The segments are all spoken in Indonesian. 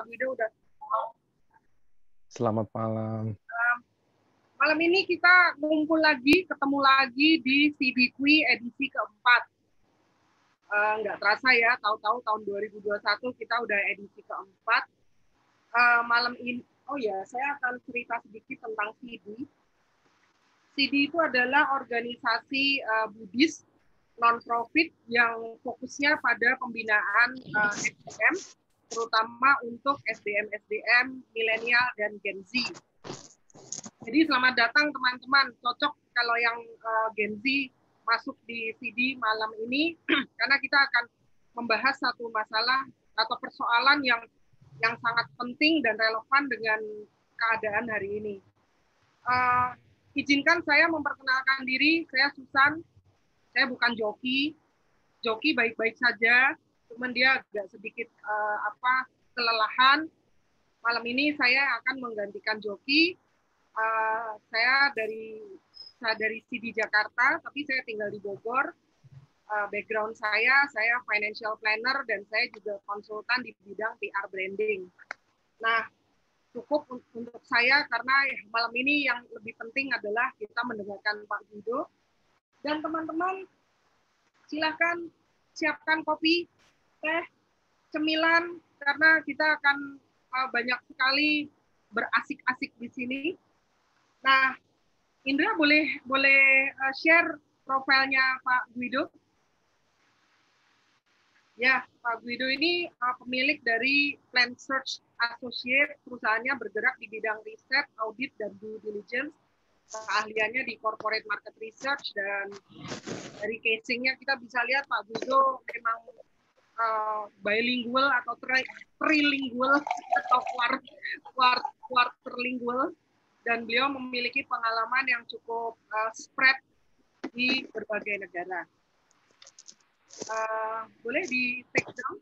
Pak Guido udah. Selamat malam. Malam ini kita ngumpul lagi, ketemu lagi di CDQI edisi keempat. Nggak terasa ya, tahu-tahu tahun 2021 kita udah edisi keempat. Malam ini, oh ya, saya akan cerita sedikit tentang CIDI. CIDI itu adalah organisasi Buddhis non-profit yang fokusnya pada pembinaan SDM, terutama untuk SDM milenial dan Gen Z. Jadi selamat datang teman-teman, cocok kalau yang Gen Z masuk di CIDI malam ini, karena kita akan membahas satu masalah atau persoalan yang sangat penting dan relevan dengan keadaan hari ini. Izinkan saya memperkenalkan diri, saya Susan. Saya bukan joki baik-baik saja, cuman dia agak sedikit kelelahan. Malam ini saya akan menggantikan joki. Saya dari CIDI Jakarta, tapi saya tinggal di Bogor. Background saya financial planner dan saya juga konsultan di bidang PR branding. Nah, cukup untuk saya karena malam ini yang lebih penting adalah kita mendengarkan Pak Guido. Dan teman-teman, silahkan siapkan kopi, teh, cemilan, karena kita akan banyak sekali berasik-asik di sini. Nah, Indra boleh share profilnya Pak Guido? Ya, Pak Guido ini pemilik dari Plan Search Associate, perusahaannya bergerak di bidang riset, audit, dan due diligence. Keahliannya di corporate market research, dan dari casingnya kita bisa lihat Pak Guido memang bilingual atau trilingual atau quarterlingual, dan beliau memiliki pengalaman yang cukup spread di berbagai negara. Boleh di take down?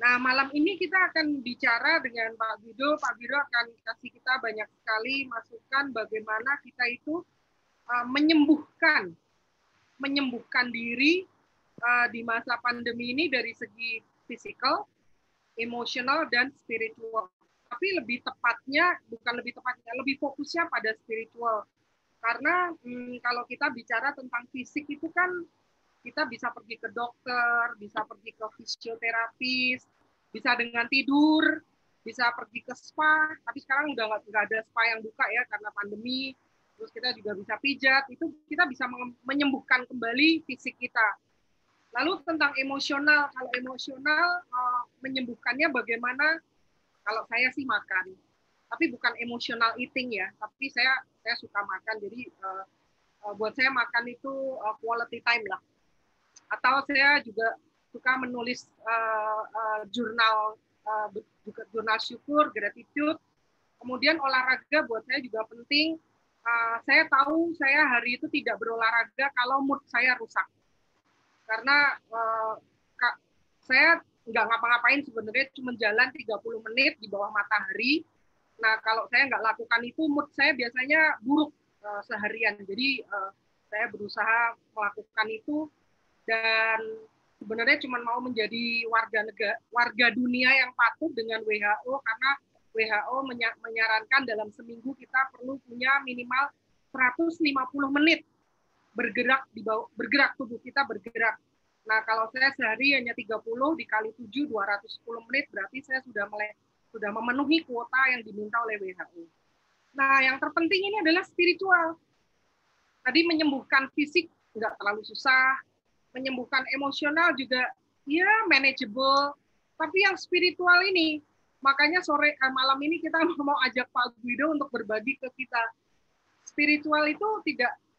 Nah, malam ini kita akan bicara dengan Pak Guido. Pak Guido akan kasih kita banyak sekali masukan bagaimana kita itu menyembuhkan diri di masa pandemi ini dari segi fisikal, emosional, dan spiritual. Tapi lebih fokusnya pada spiritual. Karena kalau kita bicara tentang fisik itu kan kita bisa pergi ke dokter, bisa pergi ke fisioterapis, bisa dengan tidur, bisa pergi ke spa, tapi sekarang udah nggak ada spa yang buka ya karena pandemi. Terus kita juga bisa pijat, itu kita bisa menyembuhkan kembali fisik kita. Lalu tentang emosional, kalau emosional menyembuhkannya bagaimana? Kalau saya sih makan, tapi bukan emotional eating ya, tapi saya suka makan, jadi buat saya makan itu quality time lah. Atau saya juga suka menulis jurnal syukur, gratitude. Kemudian olahraga buat saya juga penting. Saya tahu saya hari itu tidak berolahraga kalau mood saya rusak. Karena saya nggak ngapa-ngapain sebenarnya, cuma jalan 30 menit di bawah matahari. Nah, kalau saya nggak lakukan itu, mood saya biasanya buruk seharian. Jadi saya berusaha melakukan itu, dan sebenarnya cuma mau menjadi warga dunia yang patuh dengan WHO, karena WHO menyarankan dalam seminggu kita perlu punya minimal 150 menit bergerak, tubuh kita bergerak. Nah, kalau saya sehari hanya 30 dikali 7, 210 menit, berarti saya sudah memenuhi kuota yang diminta oleh WHO. Nah, yang terpenting ini adalah spiritual. Tadi menyembuhkan fisik nggak terlalu susah, menyembuhkan emosional juga ya manageable, tapi yang spiritual ini, makanya malam ini kita mau ajak Pak Guido untuk berbagi ke kita. Spiritual itu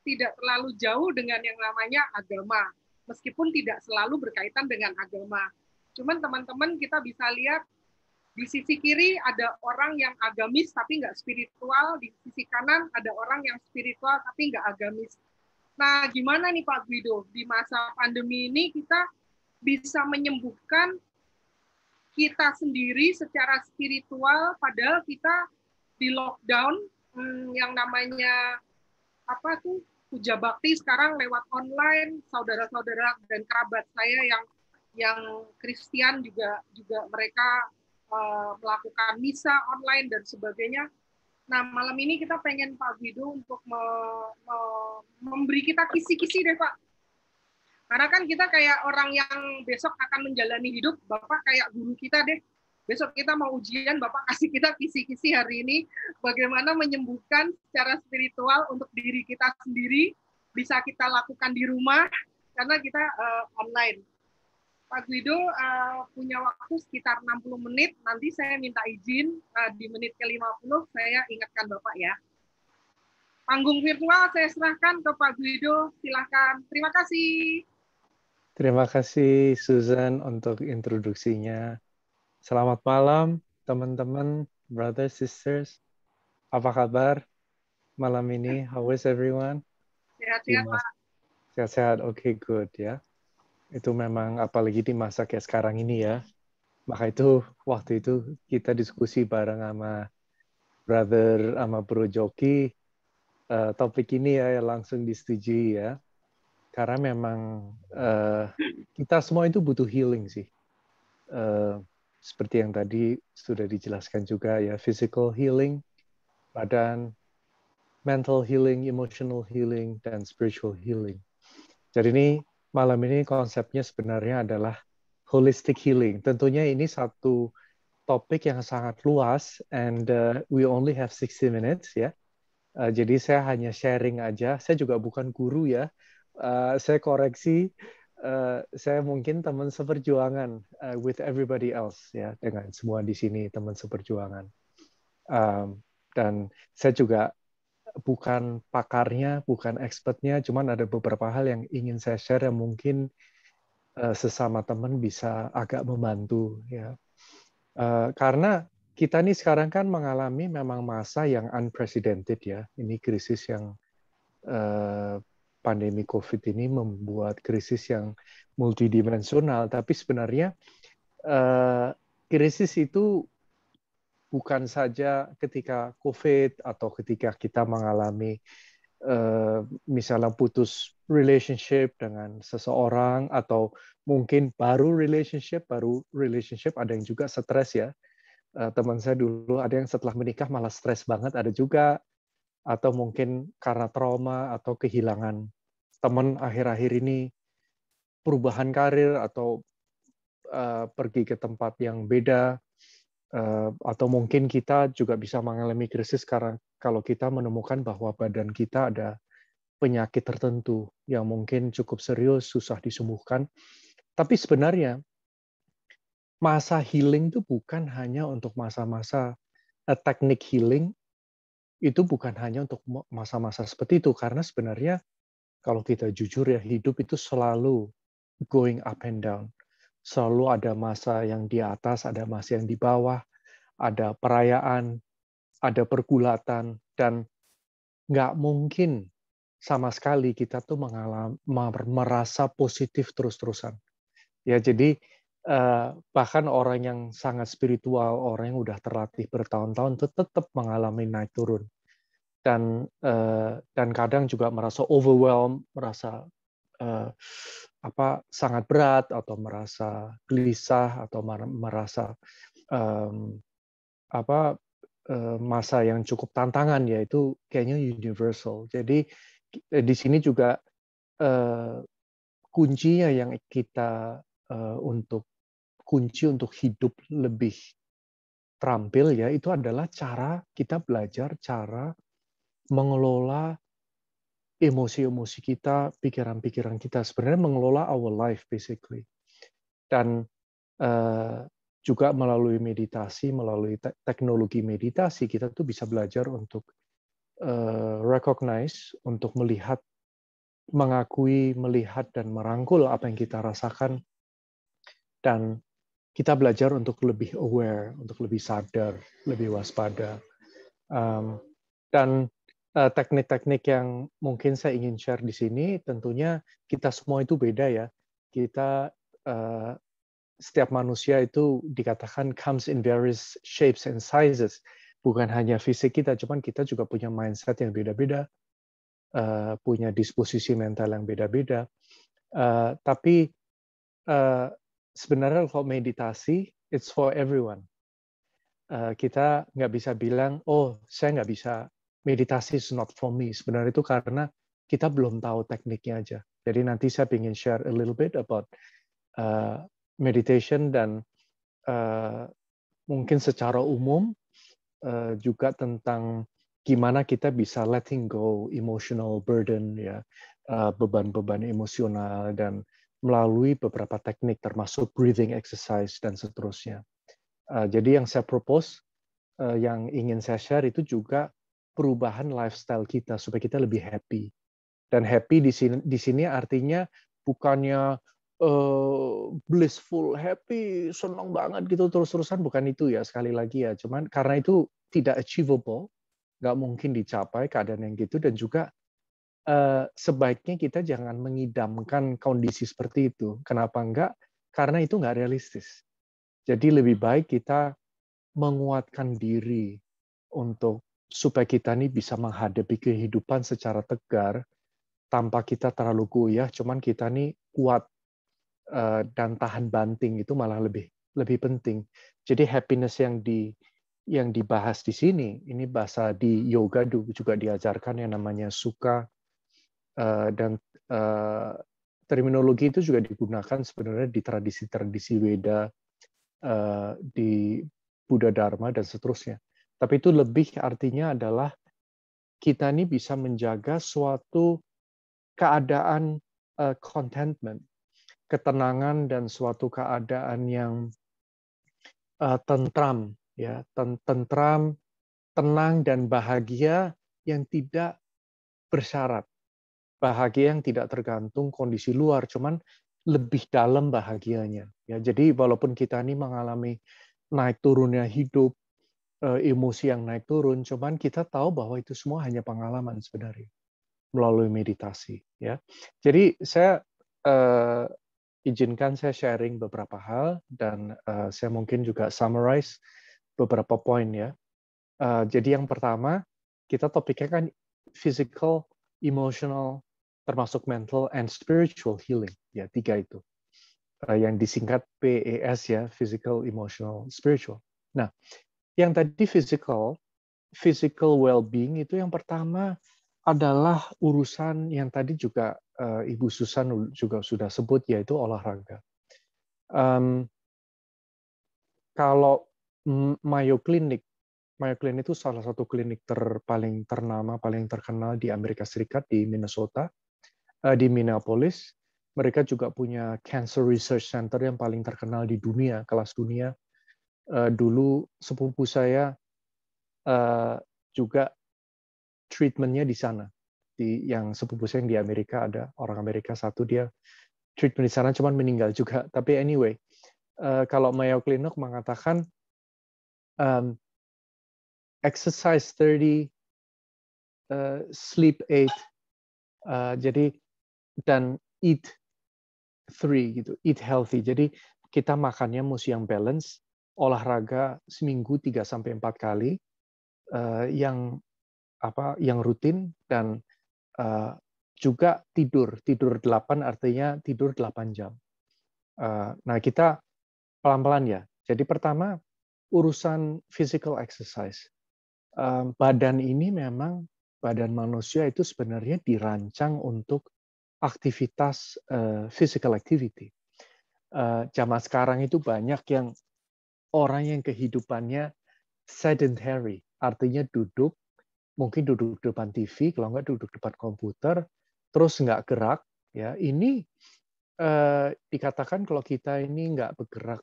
tidak terlalu jauh dengan yang namanya agama, meskipun tidak selalu berkaitan dengan agama. Cuman teman-teman kita bisa lihat di sisi kiri ada orang yang agamis tapi nggak spiritual, di sisi kanan ada orang yang spiritual tapi nggak agamis. Nah, gimana nih Pak Guido, di masa pandemi ini kita bisa menyembuhkan kita sendiri secara spiritual, padahal kita di lockdown, yang namanya puja bakti sekarang lewat online, saudara-saudara dan kerabat saya yang yang Kristen juga mereka melakukan misa online dan sebagainya. Nah, malam ini kita pengen Pak Guido untuk memberi kita kisi-kisi deh, Pak. Karena kan kita kayak orang yang besok akan menjalani hidup, Bapak kayak guru kita deh. Besok kita mau ujian, Bapak kasih kita kisi-kisi hari ini, bagaimana menyembuhkan secara spiritual untuk diri kita sendiri, bisa kita lakukan di rumah, karena kita online. Pak Guido punya waktu sekitar 60 menit, nanti saya minta izin di menit ke-50, saya ingatkan Bapak ya. Panggung virtual saya serahkan ke Pak Guido, silahkan. Terima kasih. Terima kasih Susan untuk introduksinya. Selamat malam teman-teman, brothers, sisters. Apa kabar malam ini? How is everyone? Sehat-sehat, Pak. Sehat-sehat, oke, good ya. Itu memang apalagi di masa kayak sekarang ini ya. Maka itu waktu itu kita diskusi bareng sama Bro Joki, topik ini ya langsung disetujui ya. Karena memang kita semua itu butuh healing sih. Seperti yang tadi sudah dijelaskan juga ya, physical healing, badan, mental healing, emotional healing, dan spiritual healing. Jadi ini malam ini konsepnya sebenarnya adalah holistic healing. Tentunya ini satu topik yang sangat luas, and we only have 60 minutes ya. Jadi saya hanya sharing aja. Saya juga bukan guru ya. Saya koreksi. Saya mungkin teman seperjuangan with everybody else ya, dengan semua di sini teman seperjuangan. Dan saya juga bukan pakarnya, bukan expertnya, cuman ada beberapa hal yang ingin saya share yang mungkin sesama teman bisa agak membantu ya. Karena kita nih sekarang kan mengalami memang masa yang unprecedented ya. Ini krisis yang pandemi COVID ini membuat krisis yang multidimensional. Tapi sebenarnya krisis itu bukan saja ketika COVID atau ketika kita mengalami misalnya putus relationship dengan seseorang atau mungkin baru relationship ada yang juga stres ya. Teman saya dulu ada yang setelah menikah malah stres banget, ada juga, atau mungkin karena trauma atau kehilangan teman akhir-akhir ini, perubahan karir atau pergi ke tempat yang beda, atau mungkin kita juga bisa mengalami krisis karena kalau kita menemukan bahwa badan kita ada penyakit tertentu yang mungkin cukup serius, susah disembuhkan. Tapi sebenarnya masa healing itu bukan hanya untuk masa-masa teknik healing, itu bukan hanya untuk masa-masa seperti itu, karena sebenarnya kalau kita jujur ya, hidup itu selalu going up and down. Selalu ada masa yang di atas, ada masa yang di bawah, ada perayaan, ada pergulatan, dan nggak mungkin sama sekali kita tuh merasa positif terus-terusan. Ya, jadi bahkan orang yang sangat spiritual, orang yang udah terlatih bertahun-tahun, tetap mengalami naik turun. Dan kadang juga merasa overwhelmed, merasa sangat berat atau merasa gelisah atau merasa masa yang cukup tantangan, yaitu kayaknya universal. Jadi di sini juga kuncinya yang kita kunci untuk hidup lebih terampil ya, itu adalah cara kita belajar cara mengelola emosi-emosi kita, pikiran-pikiran kita, sebenarnya mengelola our life basically. Dan juga melalui meditasi, melalui teknologi meditasi, kita tuh bisa belajar untuk recognize, untuk melihat, mengakui, melihat, dan merangkul apa yang kita rasakan. Dan kita belajar untuk lebih aware, untuk lebih sadar, lebih waspada. Dan teknik-teknik yang mungkin saya ingin share di sini, tentunya kita semua itu beda ya. Kita setiap manusia itu dikatakan comes in various shapes and sizes. Bukan hanya fisik kita, cuman kita juga punya mindset yang beda-beda, punya disposisi mental yang beda-beda. Tapi sebenarnya kalau meditasi, it's for everyone. Kita nggak bisa bilang, oh saya nggak bisa, meditasi is not for me. Sebenarnya itu karena kita belum tahu tekniknya aja. Jadi nanti saya ingin share a little bit about meditation dan mungkin secara umum juga tentang gimana kita bisa letting go emotional burden, ya, beban-beban emosional, dan melalui beberapa teknik termasuk breathing exercise dan seterusnya. Jadi yang saya propose, yang ingin saya share itu juga perubahan lifestyle kita supaya kita lebih happy. Dan happy di sini artinya bukannya blissful, happy, senang banget gitu terus-terusan, bukan itu ya, sekali lagi ya. Cuman karena itu tidak achievable, nggak mungkin dicapai keadaan yang gitu, dan juga sebaiknya kita jangan mengidamkan kondisi seperti itu. Kenapa enggak? Karena itu nggak realistis. Jadi lebih baik kita menguatkan diri untuk supaya kita nih bisa menghadapi kehidupan secara tegar tanpa kita terlalu goyah, cuman kita nih kuat dan tahan banting, itu malah lebih penting. Jadi happiness yang dibahas di sini, ini bahasa di yoga juga diajarkan yang namanya sukha, dan terminologi itu juga digunakan sebenarnya di tradisi-tradisi Weda, di Buddha Dharma dan seterusnya. Tapi itu lebih artinya adalah kita ini bisa menjaga suatu keadaan contentment, ketenangan, dan suatu keadaan yang tentram, ya, tentram, tenang, dan bahagia yang tidak bersyarat. Bahagia yang tidak tergantung kondisi luar, cuman lebih dalam bahagianya. Ya, jadi walaupun kita ini mengalami naik turunnya hidup, emosi yang naik turun, cuman kita tahu bahwa itu semua hanya pengalaman sebenarnya melalui meditasi. Ya, jadi saya izinkan saya sharing beberapa hal, dan saya mungkin juga summarize beberapa poin ya. Jadi yang pertama, kita topiknya kan physical, emotional, termasuk mental and spiritual healing, ya, 3 itu. Yang disingkat PES ya, physical, emotional, spiritual. Nah, yang tadi physical well-being itu yang pertama adalah urusan yang tadi juga Ibu Susan juga sudah sebut, yaitu olahraga. Kalau Mayo Clinic itu salah satu klinik paling ternama, paling terkenal di Amerika Serikat, di Minnesota, di Minneapolis. Mereka juga punya Cancer Research Center yang paling terkenal di dunia, kelas dunia. Dulu sepupu saya juga treatmentnya di sana. Yang sepupu saya yang di Amerika, ada orang Amerika satu, dia treatment di sana, cuman meninggal juga. Tapi anyway, kalau Mayo Clinic mengatakan exercise 30, sleep 8, jadi dan eat 3 gitu, eat healthy. Jadi kita makannya mesti yang balance, olahraga seminggu 3-4 kali, yang rutin, dan juga tidur 8, artinya tidur 8 jam. Nah, kita pelan-pelan ya. Jadi pertama, urusan physical exercise. Badan manusia itu sebenarnya dirancang untuk aktivitas physical activity. Zaman sekarang itu banyak yang orang yang kehidupannya sedentary, artinya mungkin duduk depan TV, kalau nggak duduk depan komputer, terus nggak gerak. Ya, ini dikatakan kalau kita ini nggak bergerak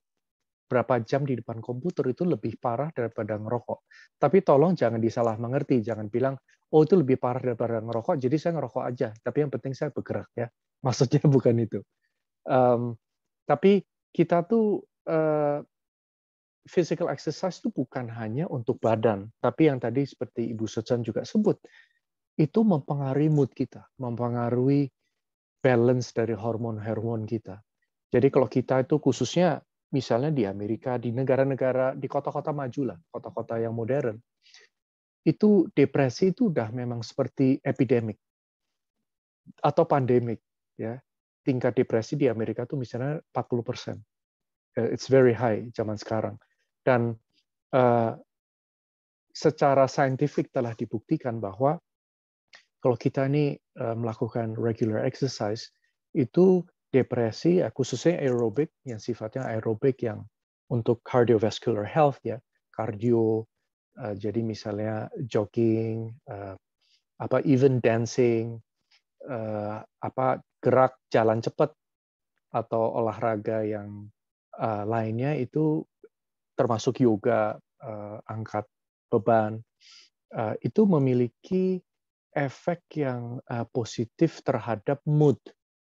berapa jam di depan komputer itu lebih parah daripada ngerokok. Tapi tolong jangan disalah mengerti, jangan bilang, oh itu lebih parah daripada ngerokok, jadi saya ngerokok aja. Tapi yang penting saya bergerak ya. Maksudnya bukan itu. Tapi kita tuh physical exercise itu bukan hanya untuk badan, tapi yang tadi seperti Ibu Susan juga sebut, itu mempengaruhi mood kita, mempengaruhi balance dari hormon-hormon kita. Jadi kalau kita itu khususnya misalnya di Amerika, di negara-negara, di kota-kota maju lah, kota-kota yang modern, itu depresi itu udah memang seperti epidemik atau pandemik, ya. Tingkat depresi di Amerika tuh misalnya 40%. it's very high zaman sekarang. Dan secara saintifik telah dibuktikan bahwa kalau kita ini melakukan regular exercise, itu depresi, khususnya aerobik, yang sifatnya aerobik yang untuk cardiovascular health, ya, kardio, jadi misalnya jogging, even dancing, gerak jalan cepat, atau olahraga yang lainnya itu termasuk yoga, angkat beban, itu memiliki efek yang positif terhadap mood,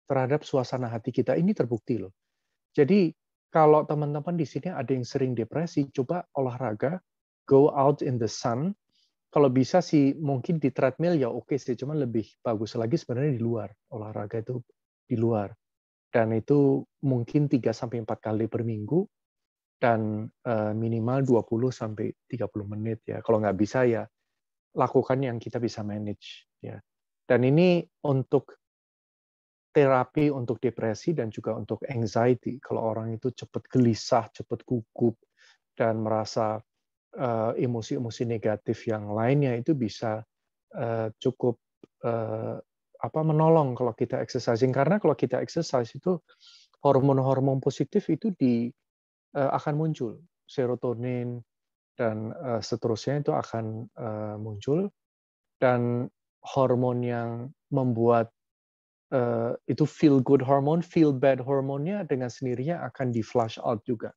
terhadap suasana hati kita. Ini terbukti loh. Jadi kalau teman-teman di sini ada yang sering depresi, coba olahraga, go out in the sun. Kalau bisa sih mungkin di treadmill ya oke sih, cuman lebih bagus lagi sebenarnya di luar. Olahraga itu di luar. Dan itu mungkin 3-4 kali per minggu dan minimal 20-30 menit ya. Kalau nggak bisa ya lakukan yang kita bisa manage ya. Dan ini untuk terapi untuk depresi dan juga untuk anxiety. Kalau orang itu cepat gelisah, cepat gugup dan merasa emosi-emosi negatif yang lainnya, itu bisa cukup menolong kalau kita exercising. Karena kalau kita exercise itu hormon-hormon positif itu akan muncul, serotonin dan seterusnya itu akan muncul, dan hormon yang membuat itu feel good hormone, feel bad hormonnya dengan sendirinya akan di flush out juga.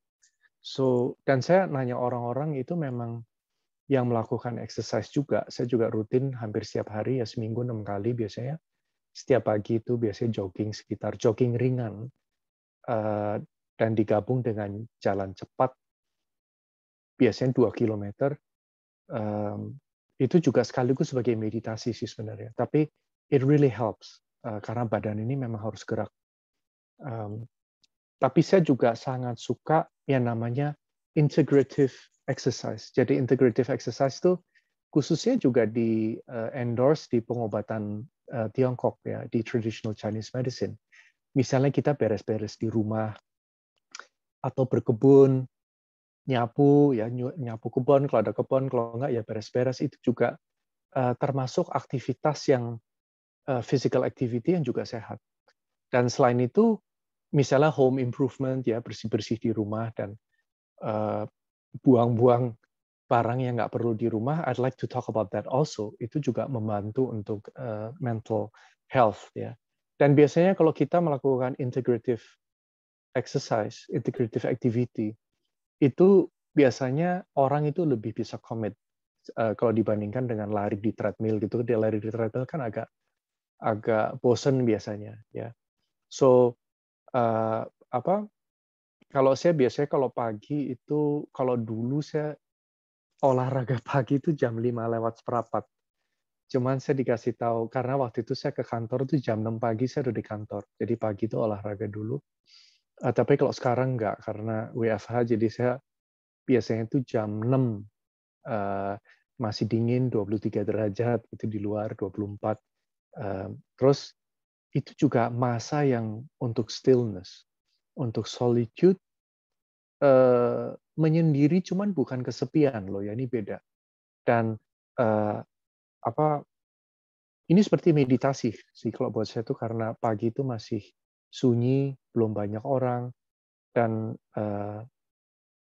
Dan saya nanya orang-orang itu memang yang melakukan exercise juga. Saya juga rutin hampir setiap hari ya, seminggu 6 kali biasanya. Setiap pagi itu biasanya jogging ringan dan digabung dengan jalan cepat, biasanya 2 kilometer. Itu juga sekaligus sebagai meditasi sih sebenarnya. Tapi it really helps karena badan ini memang harus gerak. Tapi saya juga sangat suka yang namanya integrative exercise. Jadi integrative exercise itu khususnya juga di endorse di pengobatan Tiongkok ya, di traditional Chinese medicine. Misalnya kita beres-beres di rumah atau berkebun, nyapu kebun kalau ada kebun, kalau enggak ya beres-beres, itu juga termasuk aktivitas yang physical activity yang juga sehat. Dan selain itu, misalnya home improvement ya, bersih-bersih di rumah dan buang-buang barang yang nggak perlu di rumah. I'd like to talk about that also. Itu juga membantu untuk mental health ya. Dan biasanya kalau kita melakukan integrative exercise, integrative activity, itu biasanya orang itu lebih bisa commit kalau dibandingkan dengan lari di treadmill gitu. Dia lari di treadmill kan agak bosen biasanya ya. So kalau saya biasanya kalau pagi itu, kalau dulu saya olahraga pagi itu jam 5:04. Cuman saya dikasih tahu karena waktu itu saya ke kantor itu jam 6 pagi saya udah di kantor. Jadi pagi itu olahraga dulu. Tapi kalau sekarang enggak karena WFH, jadi saya biasanya itu jam 6, masih dingin 23 derajat itu di luar 24. Terus itu juga masa yang untuk stillness, untuk solitude, menyendiri, cuman bukan kesepian loh ya, ini beda. Dan ini seperti meditasi sih kalau buat saya tuh, karena pagi itu masih sunyi, belum banyak orang, dan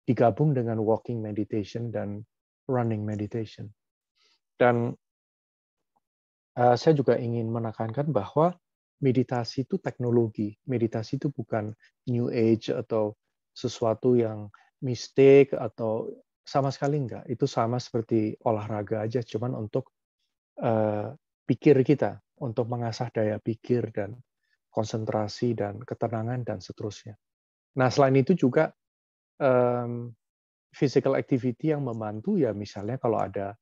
digabung dengan walking meditation dan running meditation. Dan saya juga ingin menekankan bahwa meditasi itu teknologi. Meditasi itu bukan new age atau sesuatu yang mistik atau sama sekali enggak. Itu sama seperti olahraga aja, cuman untuk pikir kita, untuk mengasah daya pikir dan konsentrasi dan ketenangan dan seterusnya. Nah, selain itu juga physical activity yang membantu ya, misalnya kalau ada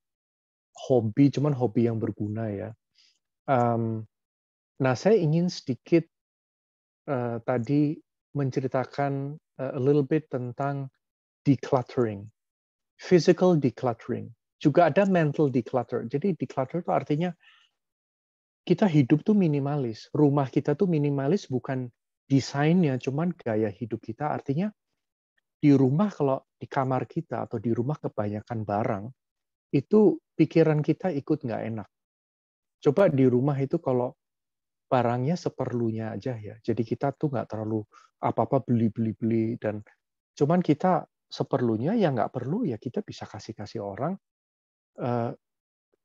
hobi, cuman hobi yang berguna ya. Nah, saya ingin sedikit tadi menceritakan a little bit tentang decluttering, physical decluttering. Juga ada mental declutter. Jadi declutter itu artinya kita hidup tuh minimalis. Rumah kita tuh minimalis, bukan desainnya, cuman gaya hidup kita. Artinya di rumah kalau di kamar kita atau di rumah kebanyakan barang, itu pikiran kita ikut nggak enak. Coba di rumah itu kalau barangnya seperlunya aja ya. Jadi kita tuh nggak terlalu apa-apa beli-beli-beli, dan cuman kita seperlunya, yang nggak perlu ya kita bisa kasih-kasih orang.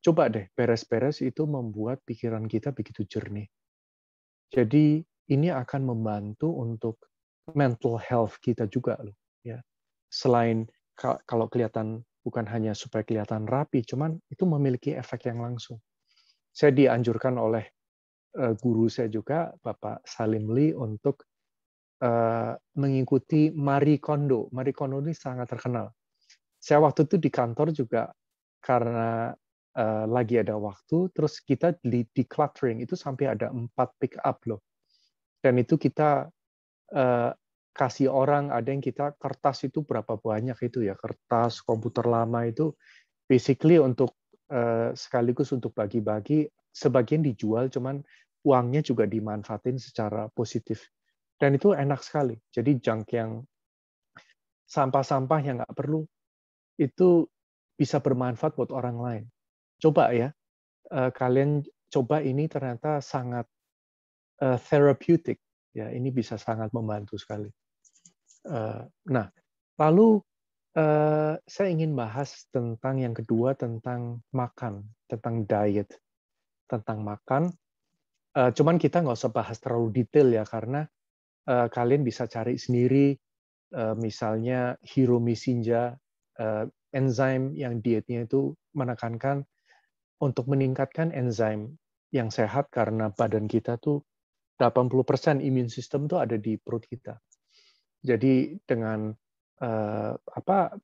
Coba deh beres-beres, itu membuat pikiran kita begitu jernih. Jadi ini akan membantu untuk mental health kita juga loh. Ya. Selain kalau kelihatan, bukan hanya supaya kelihatan rapi, cuman itu memiliki efek yang langsung. Saya dianjurkan oleh guru saya juga, Bapak Salim Lee, untuk mengikuti Marie Kondo. Marie Kondo ini sangat terkenal. Saya waktu itu di kantor juga, karena lagi ada waktu, terus kita di decluttering itu sampai ada 4 pick up loh. Dan itu kita kasih orang, ada yang kita kertas itu berapa banyak itu ya, kertas komputer lama itu basically untuk sekaligus untuk bagi-bagi, sebagian dijual, cuman uangnya juga dimanfaatin secara positif. Dan itu enak sekali. Jadi junk yang sampah-sampah yang nggak perlu, itu bisa bermanfaat buat orang lain. Coba ya, kalian coba, ini ternyata sangat therapeutic. Ya, ini bisa sangat membantu sekali. Nah, lalu saya ingin bahas tentang yang kedua, tentang makan, tentang diet, tentang makan. Cuman kita nggak usah bahas terlalu detail ya, karena kalian bisa cari sendiri, misalnya Hiromi Shinja, enzim yang dietnya itu menekankan untuk meningkatkan enzim yang sehat, karena badan kita tuh 80% imun sistem tuh ada di perut kita. Jadi dengan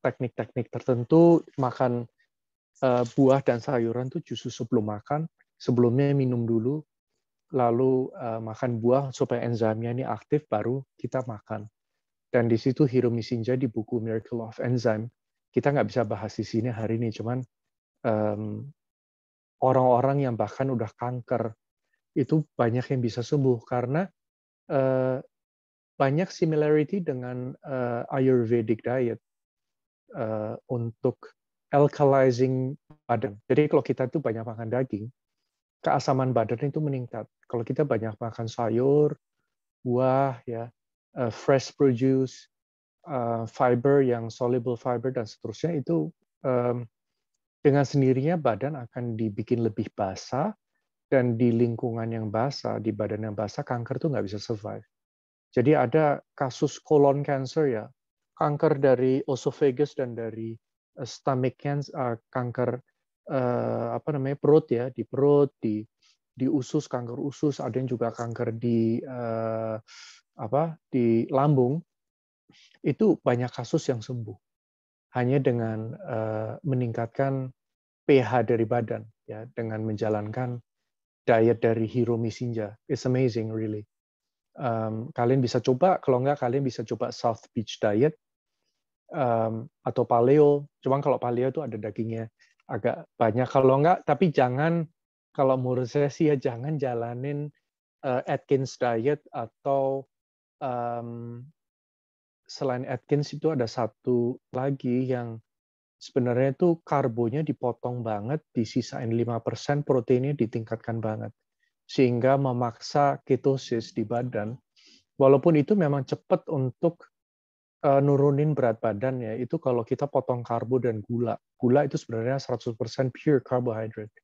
teknik-teknik tertentu, makan buah dan sayuran tuh justru sebelum makan, sebelumnya minum dulu, lalu makan buah supaya enzimnya ini aktif, baru kita makan. Dan di situ Hiromi Shinja di buku Miracle of Enzyme, kita nggak bisa bahas di sini hari ini, cuman orang-orang yang bahkan udah kanker itu banyak yang bisa sembuh karena banyak similarity dengan Ayurvedic diet untuk alkalizing badan. Jadi kalau kita itu banyak makan daging, keasaman badan itu meningkat. Kalau kita banyak makan sayur, buah, ya, fresh produce, fiber yang soluble fiber dan seterusnya, itu dengan sendirinya badan akan dibikin lebih basah, dan di lingkungan yang basah, di badan yang basah, kanker tuh nggak bisa survive. Jadi ada kasus colon cancer ya, kanker dari esophagus dan dari stomach cancer, kanker perut ya, di perut, di usus, kanker usus, ada yang juga kanker di di lambung. Itu banyak kasus yang sembuh hanya dengan meningkatkan pH dari badan ya, dengan menjalankan diet dari Hiromi Shinja. It's amazing really. Kalian bisa coba, kalau nggak kalian bisa coba South Beach Diet atau paleo. Cuma kalau paleo itu ada dagingnya agak banyak. Kalau nggak, tapi jangan, kalau menurut saya sih ya jangan jalanin Atkins Diet, atau selain Atkins itu ada satu lagi yang sebenarnya itu karbonya dipotong banget, disisain 5%, proteinnya ditingkatkan banget. Sehingga memaksa ketosis di badan. Walaupun itu memang cepat untuk nurunin berat badan ya, itu kalau kita potong karbo dan gula. Gula itu sebenarnya 100% pure carbohydrate.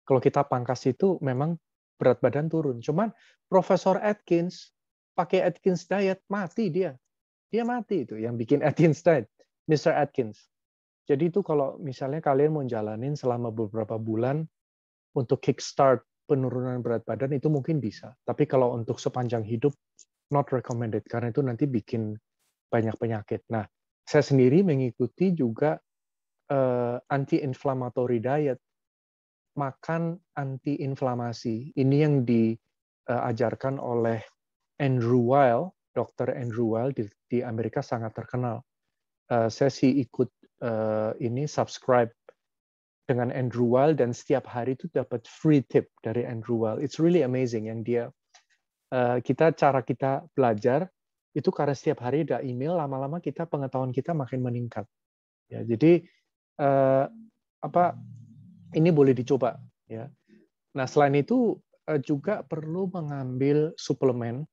Kalau kita pangkas itu memang berat badan turun. Cuman Profesor Atkins pakai Atkins diet, mati dia. Dia mati itu yang bikin Atkins diet, Mr. Atkins. Jadi itu kalau misalnya kalian mau jalanin selama beberapa bulan untuk kickstart penurunan berat badan, itu mungkin bisa. Tapi kalau untuk sepanjang hidup, not recommended, karena itu nanti bikin banyak penyakit. Nah, saya sendiri mengikuti juga anti-inflammatory diet, makan anti-inflamasi. Ini yang diajarkan oleh Andrew Weil, Dr. Andrew Weil di Amerika sangat terkenal. Saya sih ikut ini, subscribe dengan Andrew Weil, dan setiap hari itu dapat free tip dari Andrew Weil. It's really amazing yang dia cara kita belajar itu karena setiap hari ada email, lama-lama kita pengetahuan kita makin meningkat. Ya, jadi ini boleh dicoba. Ya. Nah, selain itu juga perlu mengambil suplemen,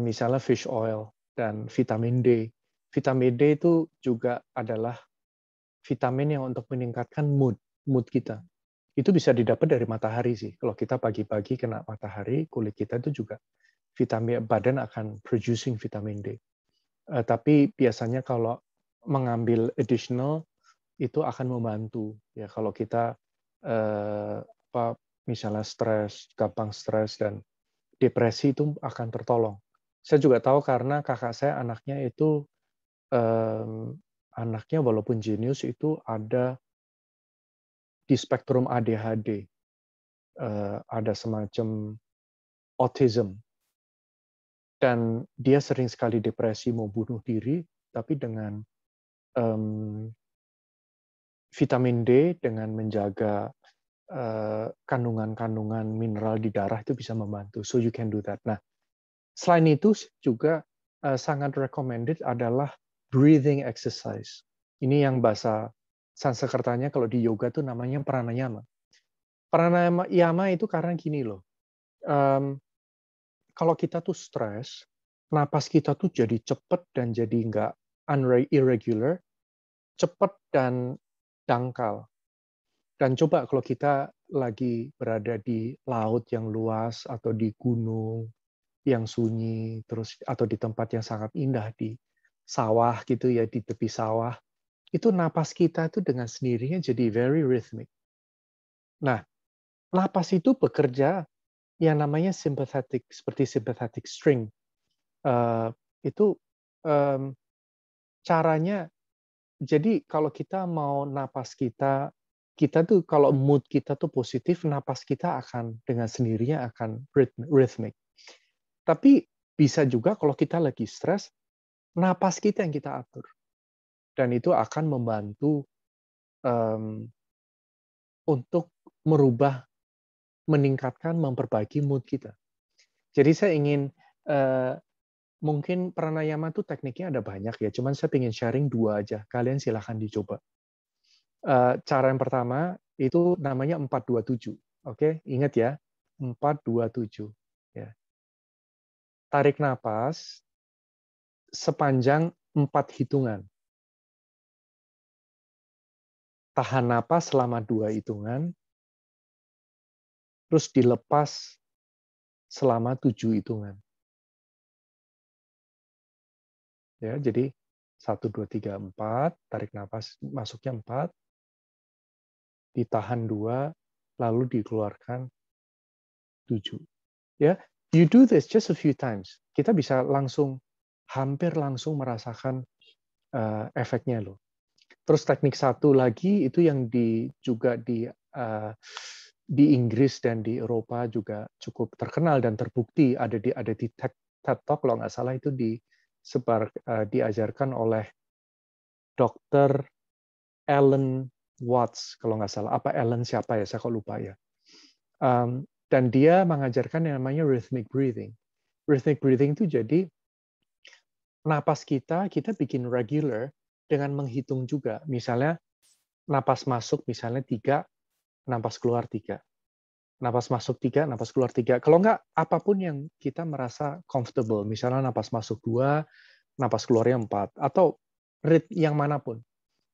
misalnya fish oil dan vitamin D. Vitamin D itu juga adalah vitamin yang untuk meningkatkan mood kita. Itu bisa didapat dari matahari sih. Kalau kita pagi-pagi kena matahari, kulit kita itu juga badan akan producing vitamin D. Tapi biasanya kalau mengambil additional itu akan membantu ya kalau kita misalnya gampang stres dan depresi itu akan tertolong. Saya juga tahu karena kakak saya anaknya itu anaknya walaupun jenius itu ada di spektrum ADHD, ada semacam autism, dan dia sering sekali depresi mau bunuh diri, tapi dengan vitamin D, dengan menjaga kandungan-kandungan mineral di darah itu bisa membantu. So you can do that. Nah, selain itu juga sangat recommended adalah breathing exercise. Ini yang bahasa Sanskertanya kalau di yoga tuh namanya pranayama. Pranayama itu karena gini loh. Kalau kita tuh stres, napas kita tuh jadi cepat dan jadi nggak irregular, cepat dan dangkal. Dan coba kalau kita lagi berada di laut yang luas atau di gunung yang sunyi, terus atau di tempat yang sangat indah di sawah gitu ya, di tepi sawah, itu napas kita itu dengan sendirinya jadi very rhythmic. Nah, napas itu bekerja yang namanya sympathetic, seperti sympathetic string. Itu caranya, jadi kalau kita mau napas kita tuh kalau mood kita tuh positif, napas kita akan dengan sendirinya akan rhythmic. Tapi bisa juga kalau kita lagi stres, napas kita yang kita atur. Dan itu akan membantu untuk merubah, meningkatkan, memperbaiki mood kita. Jadi saya ingin, mungkin pranayama itu tekniknya ada banyak ya, cuman saya ingin sharing 2 aja. Kalian silahkan dicoba. Cara yang pertama itu namanya 4-2-7. Oke, ingat ya, 4-2-7. Ya. Tarik napas sepanjang 4 hitungan. Tahan napas selama 2 hitungan, terus dilepas selama 7 hitungan. Ya, jadi 1, 2, 3, 4, tarik napas masuknya 4, ditahan 2, lalu dikeluarkan 7. Ya, you do this just a few times. Kita bisa hampir langsung merasakan efeknya loh. Terus teknik satu lagi itu yang juga di Inggris dan di Eropa juga cukup terkenal dan terbukti ada di TED Talk kalau nggak salah itu diajarkan oleh Dr. Alan Watts kalau nggak salah, apa Alan siapa ya, saya kok lupa ya. Dan dia mengajarkan yang namanya rhythmic breathing. Rhythmic breathing itu jadi napas kita bikin regular dengan menghitung juga. Misalnya napas masuk misalnya 3, napas keluar 3. Napas masuk 3, napas keluar 3. Kalau nggak, apapun yang kita merasa comfortable. Misalnya napas masuk 2, napas keluarnya 4. Atau ritme yang manapun.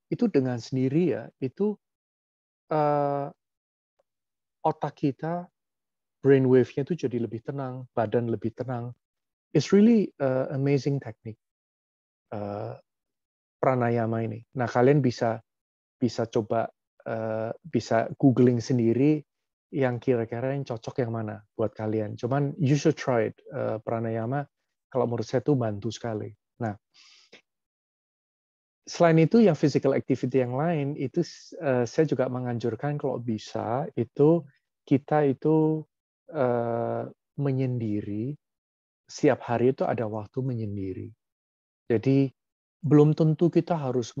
Itu dengan sendiri ya, itu otak kita, brain wave-nya itu jadi lebih tenang, badan lebih tenang. It's really amazing technique pranayama ini. Nah, kalian bisa coba, bisa googling sendiri yang kira-kira yang cocok yang mana buat kalian. Cuman you should try it. Pranayama kalau menurut saya itu bantu sekali. Nah, selain itu yang physical activity yang lain itu saya juga menganjurkan kalau bisa itu kita itu menyendiri, setiap hari itu ada waktu menyendiri. Jadi belum tentu kita harus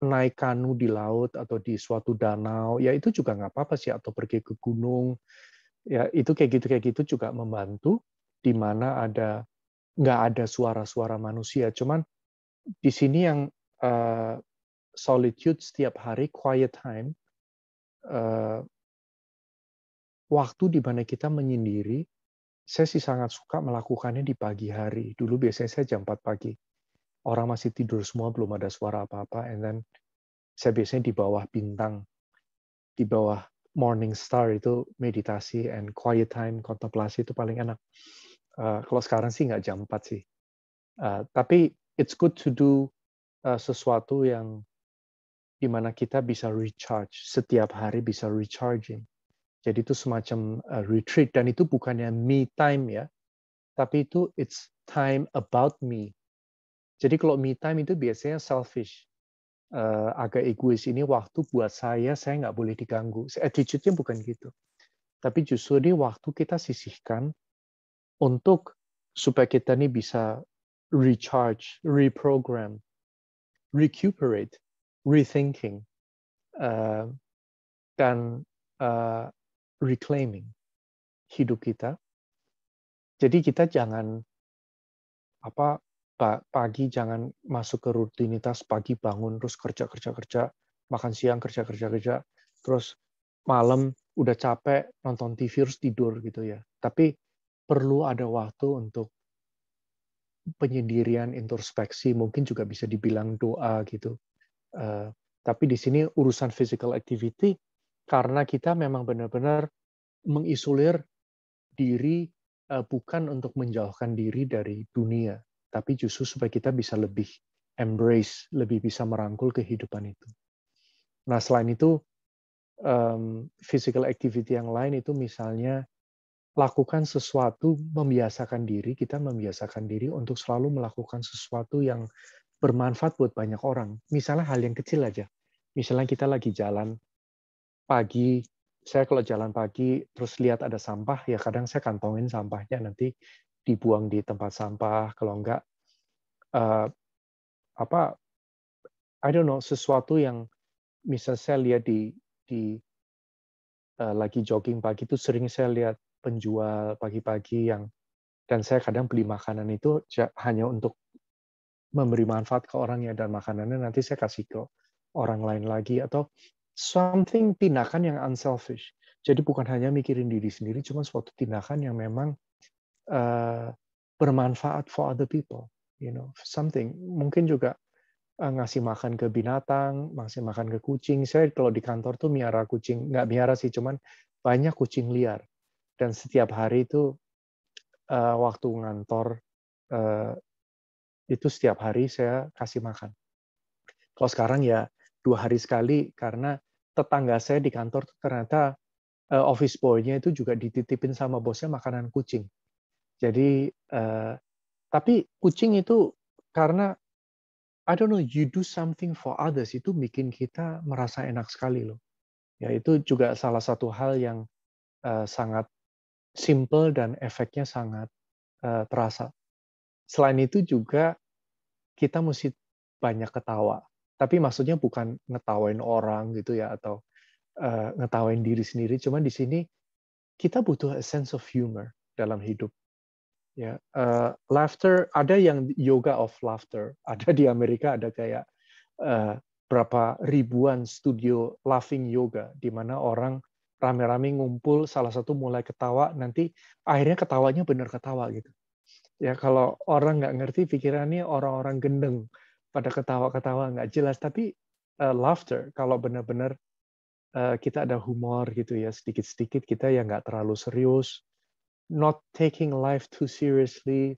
naik kanu di laut atau di suatu danau, ya itu juga nggak apa-apa sih, atau pergi ke gunung, ya itu kayak gitu juga membantu. di mana nggak ada suara-suara manusia. Cuman di sini yang solitude setiap hari, quiet time, waktu di mana kita menyendiri. Saya sih sangat suka melakukannya di pagi hari. Dulu biasanya saya jam 4 pagi. Orang masih tidur semua, belum ada suara apa-apa. And then saya biasanya di bawah bintang, di bawah morning star itu meditasi and quiet time, kontemplasi itu paling enak. Kalau sekarang sih nggak jam 4 sih. Tapi it's good to do sesuatu yang dimana kita bisa recharge. Setiap hari bisa recharging. Jadi itu semacam retreat. Dan itu bukannya me time ya. Tapi itu it's time about me. Jadi kalau me time itu biasanya selfish. Agak egois, ini waktu buat saya nggak boleh diganggu. Attitude-nya bukan gitu. Tapi justru ini waktu kita sisihkan untuk supaya kita ini bisa recharge, reprogram, recuperate, rethinking, dan reclaiming hidup kita. Jadi kita jangan pagi jangan masuk ke rutinitas pagi bangun terus kerja, makan siang kerja, terus malam udah capek nonton TV terus tidur gitu ya. Tapi perlu ada waktu untuk penyendirian, introspeksi, mungkin juga bisa dibilang doa gitu. Tapi di sini urusan physical activity karena kita memang benar-benar mengisolir diri, bukan untuk menjauhkan diri dari dunia, tapi justru supaya kita bisa lebih embrace, lebih bisa merangkul kehidupan itu. Nah, selain itu, physical activity yang lain itu misalnya lakukan sesuatu, kita membiasakan diri untuk selalu melakukan sesuatu yang bermanfaat buat banyak orang. Misalnya hal yang kecil aja. Misalnya kita lagi jalan pagi, saya kalau jalan pagi terus lihat ada sampah, ya kadang saya kantongin sampahnya, nanti dibuang di tempat sampah. Kalau enggak, I don't know, sesuatu yang misal saya lihat lagi jogging pagi itu sering saya lihat penjual pagi-pagi dan saya kadang beli makanan itu hanya untuk memberi manfaat ke orangnya, dan makanannya nanti saya kasih ke orang lain lagi, atau something, tindakan yang unselfish. Jadi bukan hanya mikirin diri sendiri, cuma suatu tindakan yang memang bermanfaat for other people, something. Mungkin juga ngasih makan ke binatang, ngasih makan ke kucing. Saya kalau di kantor tuh miara kucing, nggak miara sih, cuman banyak kucing liar. Dan setiap hari itu waktu ngantor itu setiap hari saya kasih makan. Kalau sekarang ya 2 hari sekali, karena tetangga saya di kantor tuh ternyata office boy-nya itu juga dititipin sama bosnya makanan kucing. Jadi tapi kucing itu karena I don't know, you do something for others, itu bikin kita merasa enak sekali loh. Ya, itu juga salah satu hal yang sangat simple dan efeknya sangat terasa. Selain itu juga kita mesti banyak ketawa. Tapi maksudnya bukan ngetawain orang gitu ya, atau ngetawain diri sendiri. Cuman di sini kita butuh a sense of humor dalam hidup. Ya, laughter, ada yang yoga of laughter. Ada di Amerika, ada kayak berapa ribuan studio laughing yoga, di mana orang rame-rame ngumpul, salah satu mulai ketawa, nanti akhirnya ketawanya benar ketawa gitu. Ya, kalau orang nggak ngerti pikirannya orang-orang gendeng pada ketawa-ketawa nggak jelas, tapi laughter kalau benar-benar kita ada humor gitu ya, sedikit-sedikit kita ya nggak terlalu serius, not taking life too seriously.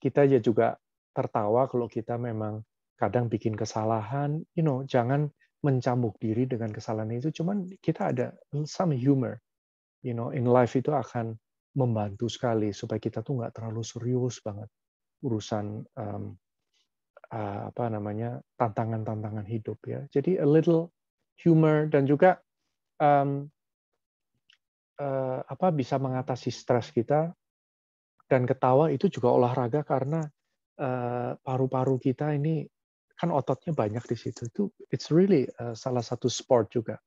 Kita ya juga tertawa kalau kita memang kadang bikin kesalahan, jangan mencambuk diri dengan kesalahan itu, cuman kita ada some humor, in life itu akan membantu sekali supaya kita tuh nggak terlalu serius banget urusan tantangan-tantangan hidup ya. Jadi a little humor, dan juga bisa mengatasi stres kita, dan ketawa itu juga olahraga karena paru-paru kita ini kan ototnya banyak di situ. Itu it's really salah satu sport juga.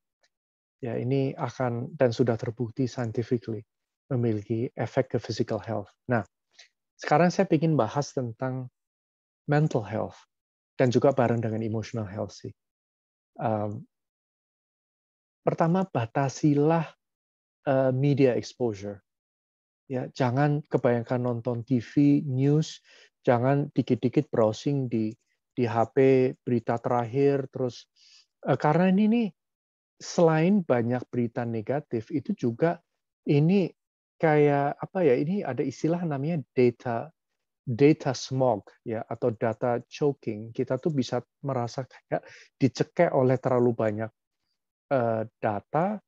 Ya, ini akan dan sudah terbukti scientifically memiliki efek ke physical health. Nah, Sekarang saya ingin bahas tentang mental health dan juga bareng dengan emotional health sih. Pertama, batasilah media exposure. Ya, jangan kebanyakan nonton TV, news, jangan dikit-dikit browsing di HP berita terakhir terus karena ini nih selain banyak berita negatif itu juga ini kayak apa ya? Ini ada istilah namanya data smog ya atau data choking. Kita tuh bisa merasa kayak dicekek oleh terlalu banyak data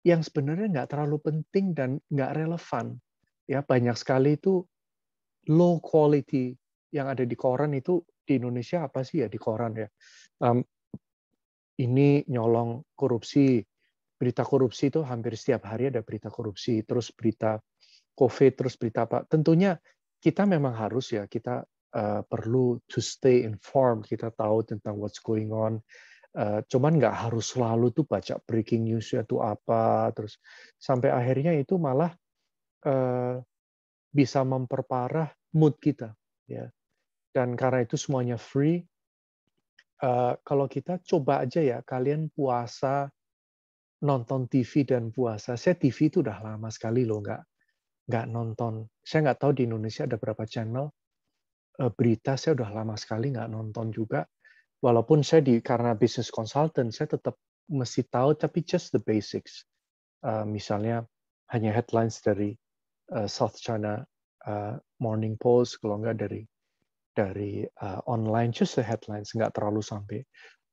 yang sebenarnya nggak terlalu penting dan nggak relevan. Ya, banyak sekali itu low quality yang ada di koran itu di Indonesia apa sih ya di koran ya? Ini nyolong korupsi, berita korupsi itu hampir setiap hari ada berita korupsi, terus berita COVID, terus berita apa. Tentunya kita memang harus ya, kita perlu to stay informed, kita tahu tentang what's going on. Cuman nggak harus selalu tuh baca breaking news itu apa, terus sampai akhirnya itu malah bisa memperparah mood kita. Ya. Dan karena itu semuanya free, kalau kita coba aja ya, kalian puasa, nonton TV dan puasa. Saya TV itu udah lama sekali loh, nggak nonton. Saya nggak tahu di Indonesia ada berapa channel berita. Saya udah lama sekali nggak nonton juga. Walaupun saya karena business consultant, saya tetap mesti tahu, tapi just the basics. Misalnya hanya headlines dari South China Morning Post, kalau nggak dari online, just the headlines, nggak terlalu sampai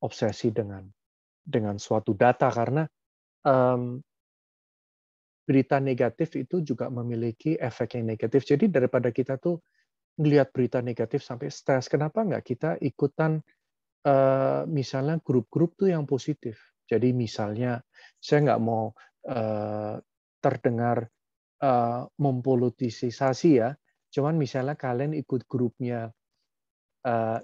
obsesi dengan suatu data karena berita negatif itu juga memiliki efek yang negatif. Jadi daripada kita tuh melihat berita negatif sampai stres, kenapa nggak kita ikutan misalnya grup-grup tuh yang positif. Jadi misalnya saya nggak mau terdengar mempolitisasi ya, cuman misalnya kalian ikut grupnya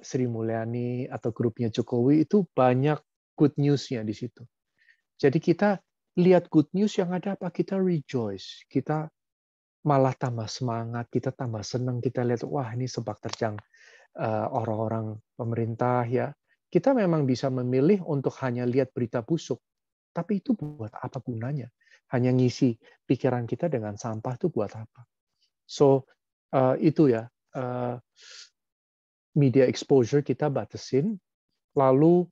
Sri Mulyani atau grupnya Jokowi itu banyak good news-nya di situ. Jadi kita lihat good news yang ada apa, kita rejoice, kita malah tambah semangat, kita tambah senang, kita lihat wah ini sepak terjang orang-orang pemerintah ya. Kita memang bisa memilih untuk hanya lihat berita busuk, tapi itu buat apa gunanya? Hanya ngisi pikiran kita dengan sampah itu buat apa? So itu ya media exposure kita batasin. Lalu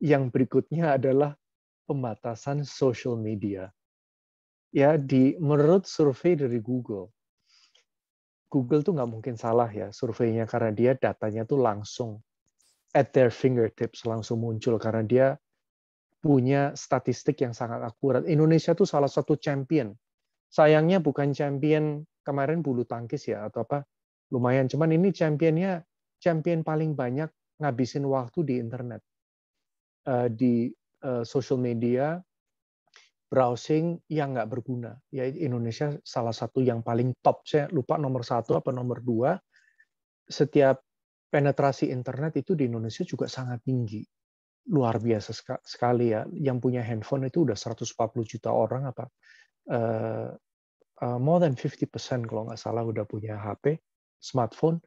yang berikutnya adalah pembatasan social media. Ya, menurut survei dari Google tuh nggak mungkin salah ya surveinya karena dia datanya tuh langsung at their fingertips, langsung muncul karena dia punya statistik yang sangat akurat. Indonesia tuh salah satu champion. Sayangnya bukan champion kemarin bulu tangkis ya atau apa, lumayan. Cuman ini champion paling banyak ngabisin waktu di internet, di social media, browsing yang nggak berguna. Ya Indonesia salah satu yang paling top. Saya lupa nomor 1 apa nomor 2. Setiap penetrasi internet itu di Indonesia juga sangat tinggi. Luar biasa sekali ya. Yang punya handphone itu udah 140 juta orang apa. More than 50% kalau nggak salah udah punya HP, smartphone,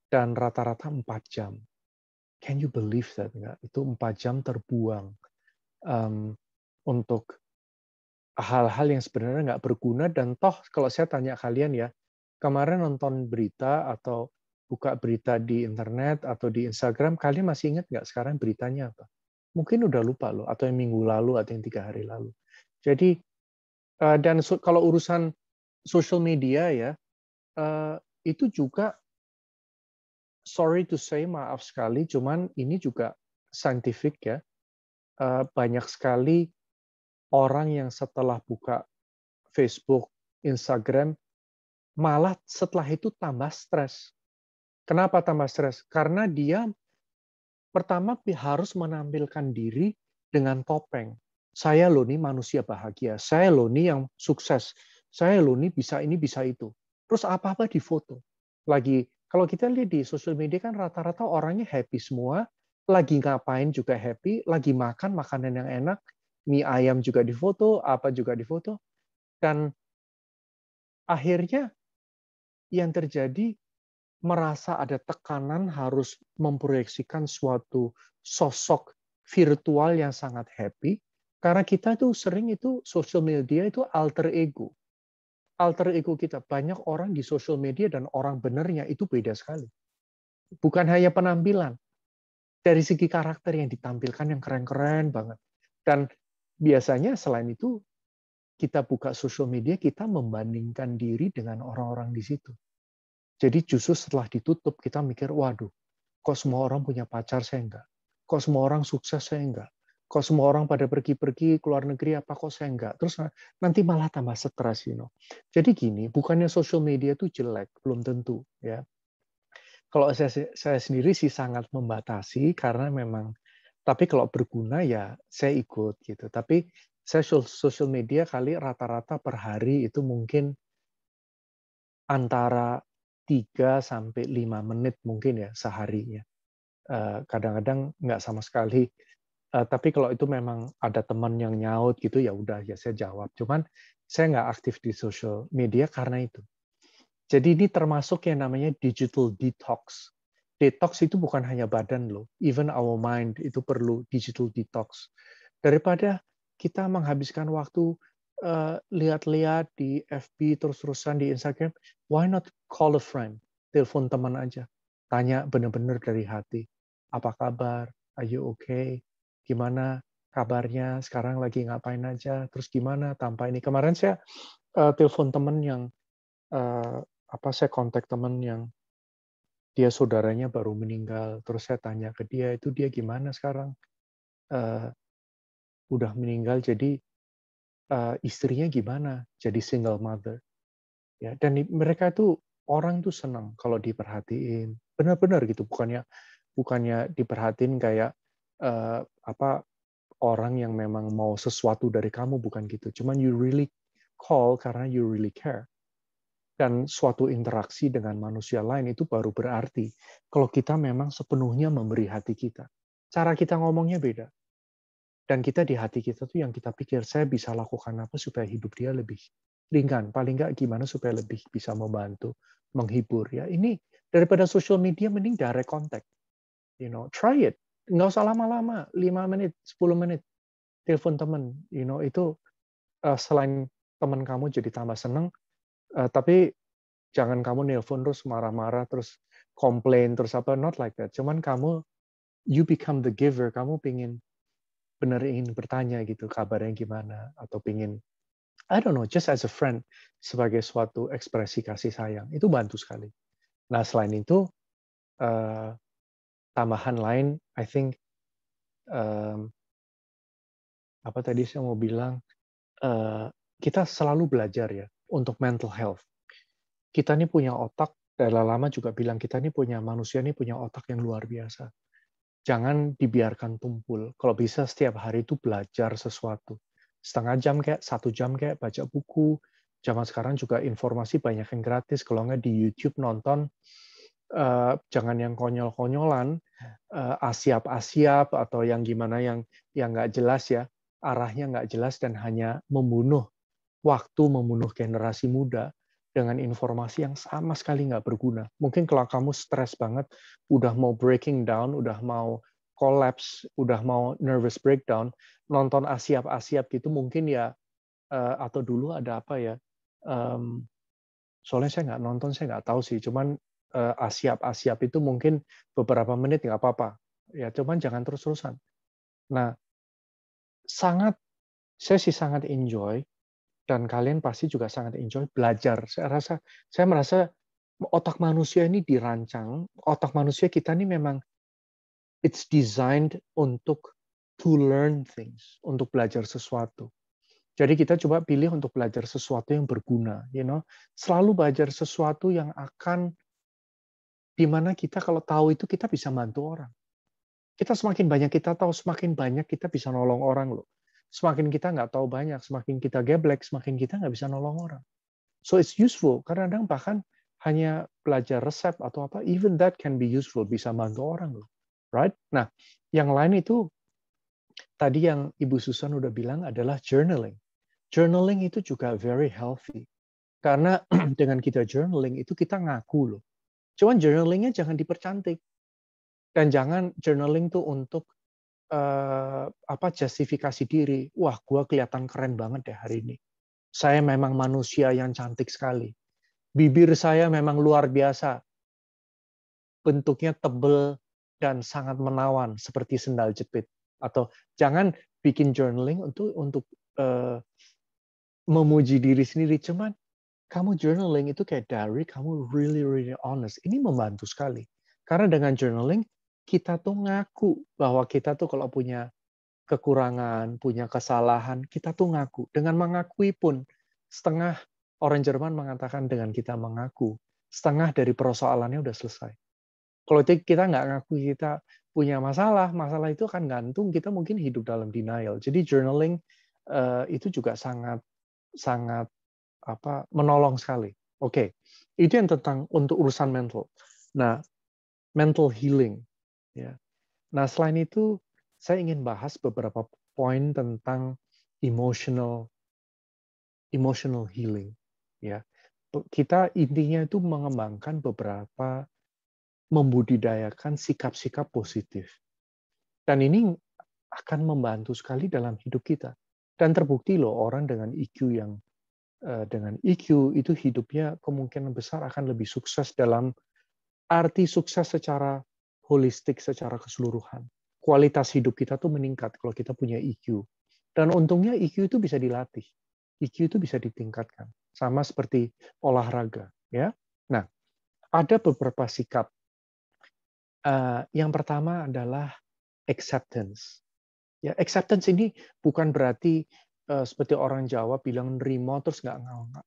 dan rata-rata 4 jam. Can you believe that? Itu 4 jam terbuang untuk hal-hal yang sebenarnya nggak berguna dan toh kalau saya tanya kalian ya, kemarin nonton berita atau buka berita di internet atau di Instagram, kalian masih ingat nggak sekarang beritanya apa? Mungkin udah lupa loh, atau yang minggu lalu atau yang 3 hari lalu. Jadi dan kalau urusan social media ya, itu juga sorry to say, maaf sekali, cuman ini juga scientific ya. Banyak sekali orang yang setelah buka Facebook, Instagram, malah setelah itu tambah stres. Kenapa tambah stres? Karena dia pertama harus menampilkan diri dengan topeng. Saya loh nih manusia bahagia. Saya loh nih yang sukses. Saya loh nih bisa ini, bisa itu. Terus apa-apa difoto. Lagi, kalau kita lihat di sosial media kan rata-rata orangnya happy semua. Lagi ngapain juga happy. Lagi makan makanan yang enak. Mie ayam juga difoto, apa juga difoto. Dan akhirnya yang terjadi merasa ada tekanan harus memproyeksikan suatu sosok virtual yang sangat happy, karena kita tuh sering itu social media itu alter ego. Alter ego kita. Banyak orang di social media dan orang benernya itu beda sekali. Bukan hanya penampilan. Dari segi karakter yang ditampilkan yang keren-keren banget. Dan biasanya selain itu, kita buka social media, kita membandingkan diri dengan orang-orang di situ. Jadi justru setelah ditutup, kita mikir, waduh, kok semua orang punya pacar, saya enggak. Kok semua orang sukses, saya enggak. Kok semua orang pada pergi-pergi ke luar negeri, apa kok saya enggak. Terus nanti malah tambah stres, Jadi gini, bukannya social media itu jelek, belum tentu. Ya. Kalau saya sendiri sih sangat membatasi, karena memang, tapi kalau berguna ya saya ikut gitu. Tapi saya social media kali rata-rata per hari itu mungkin antara 3 sampai 5 menit mungkin ya sehari ya. Kadang-kadang nggak sama sekali. Tapi kalau itu memang ada teman yang nyaut gitu ya udah ya saya jawab. Cuman saya nggak aktif di social media karena itu. Jadi ini termasuk yang namanya digital detox. Detox itu bukan hanya badan loh, even our mind itu perlu digital detox. Daripada kita menghabiskan waktu lihat-lihat di FB terus-terusan di Instagram, why not call a friend? Telepon teman aja. Tanya benar-benar dari hati. Apa kabar? Are you okay? Gimana kabarnya? Sekarang lagi ngapain aja? Terus gimana tanpa ini? Kemarin saya telepon teman yang saya kontak teman yang dia saudaranya baru meninggal. Terus saya tanya ke dia, itu dia gimana sekarang? Udah meninggal, jadi istrinya gimana? Jadi single mother. Ya, dan mereka itu orang tuh senang kalau diperhatiin. Benar-benar gitu, bukannya diperhatiin kayak orang yang memang mau sesuatu dari kamu, bukan gitu. Cuman you really call karena you really care. Dan suatu interaksi dengan manusia lain itu baru berarti kalau kita memang sepenuhnya memberi hati kita. Cara kita ngomongnya beda. Dan kita di hati kita tuh yang kita pikir, saya bisa lakukan apa supaya hidup dia lebih ringan. Paling nggak gimana supaya lebih bisa membantu, menghibur. Ya ini daripada social media mending direct contact. Try it. Nggak usah lama-lama, 5 menit, 10 menit. Telepon teman, itu selain teman kamu jadi tambah seneng, tapi jangan kamu nelpon terus marah-marah, terus komplain, terus apa, not like that. Cuman kamu, you become the giver, kamu benar ingin bertanya gitu, kabarnya gimana, atau pingin, I don't know, just as a friend, sebagai suatu ekspresi kasih sayang, itu bantu sekali. Nah, selain itu, tambahan lain, I think, apa tadi saya mau bilang, kita selalu belajar ya, untuk mental health. Kita ini punya otak, Dalai Lama juga bilang kita ini manusia ini punya otak yang luar biasa. Jangan dibiarkan tumpul. Kalau bisa setiap hari itu belajar sesuatu. Setengah jam kayak, 1 jam kayak, baca buku. Zaman sekarang juga informasi banyak yang gratis. Kalau nggak di YouTube nonton, jangan yang konyol-konyolan, asiap-asiap, atau yang gimana yang nggak jelas ya. Arahnya nggak jelas dan hanya membunuh waktu, membunuh generasi muda dengan informasi yang sama sekali nggak berguna. Mungkin kalau kamu stres banget, udah mau breaking down, udah mau collapse, udah mau nervous breakdown, nonton asiap-asiap gitu mungkin ya, atau dulu ada apa ya, soalnya saya nggak nonton, saya nggak tahu sih, cuman asiap-asiap itu mungkin beberapa menit nggak apa-apa. Ya, cuman jangan terus-terusan. Nah, saya sih sangat enjoy, dan kalian pasti juga sangat enjoy belajar. Saya merasa otak manusia ini dirancang, otak manusia kita ini memang it's designed untuk to learn things, untuk belajar sesuatu. Jadi kita coba pilih untuk belajar sesuatu yang berguna, Selalu belajar sesuatu yang akan, di mana kita kalau tahu itu kita bisa bantu orang. Kita semakin banyak kita tahu, semakin banyak kita bisa nolong orang loh. Semakin kita nggak tahu banyak, semakin kita geblek, semakin kita nggak bisa nolong orang. So it's useful. Kadang-kadang bahkan hanya belajar resep atau apa, even that can be useful, bisa bantu orang loh. Right? Nah, yang lain itu tadi yang Ibu Susan udah bilang adalah journaling. Journaling itu juga very healthy. Karena dengan kita journaling itu kita ngaku loh. Cuman journaling-nya jangan dipercantik. Dan jangan journaling tuh untuk justifikasi diri. Wah, gua kelihatan keren banget deh hari ini. Saya memang manusia yang cantik sekali. Bibir saya memang luar biasa. Bentuknya tebal dan sangat menawan seperti sendal jepit. Atau jangan bikin journaling untuk memuji diri sendiri. Cuman kamu journaling itu kayak diary, kamu really really honest. Ini membantu sekali. Karena dengan journaling kita tuh ngaku bahwa kita tuh kalau punya kekurangan, punya kesalahan, kita tuh ngaku. Dengan mengakui pun setengah orang Jerman mengatakan dengan kita mengaku, setengah dari persoalannya udah selesai. Kalau kita nggak ngaku kita punya masalah, masalah itu akan gantung kita mungkin hidup dalam denial. Jadi journaling itu juga sangat menolong sekali. Oke, itu yang tentang untuk urusan mental. Nah, mental healing. Ya. Nah, selain itu saya ingin bahas beberapa poin tentang emotional healing. Ya, kita intinya itu mengembangkan beberapa membudidayakan sikap-sikap positif. Dan ini akan membantu sekali dalam hidup kita. Dan terbukti loh orang dengan EQ itu hidupnya kemungkinan besar akan lebih sukses dalam arti sukses secara holistik, secara keseluruhan. Kualitas hidup kita tuh meningkat kalau kita punya EQ. Dan untungnya EQ itu bisa dilatih. EQ itu bisa ditingkatkan. Sama seperti olahraga. Ya. Nah, ada beberapa sikap. Yang pertama adalah acceptance. Ya, acceptance ini bukan berarti seperti orang Jawa bilang nerimo terus nggak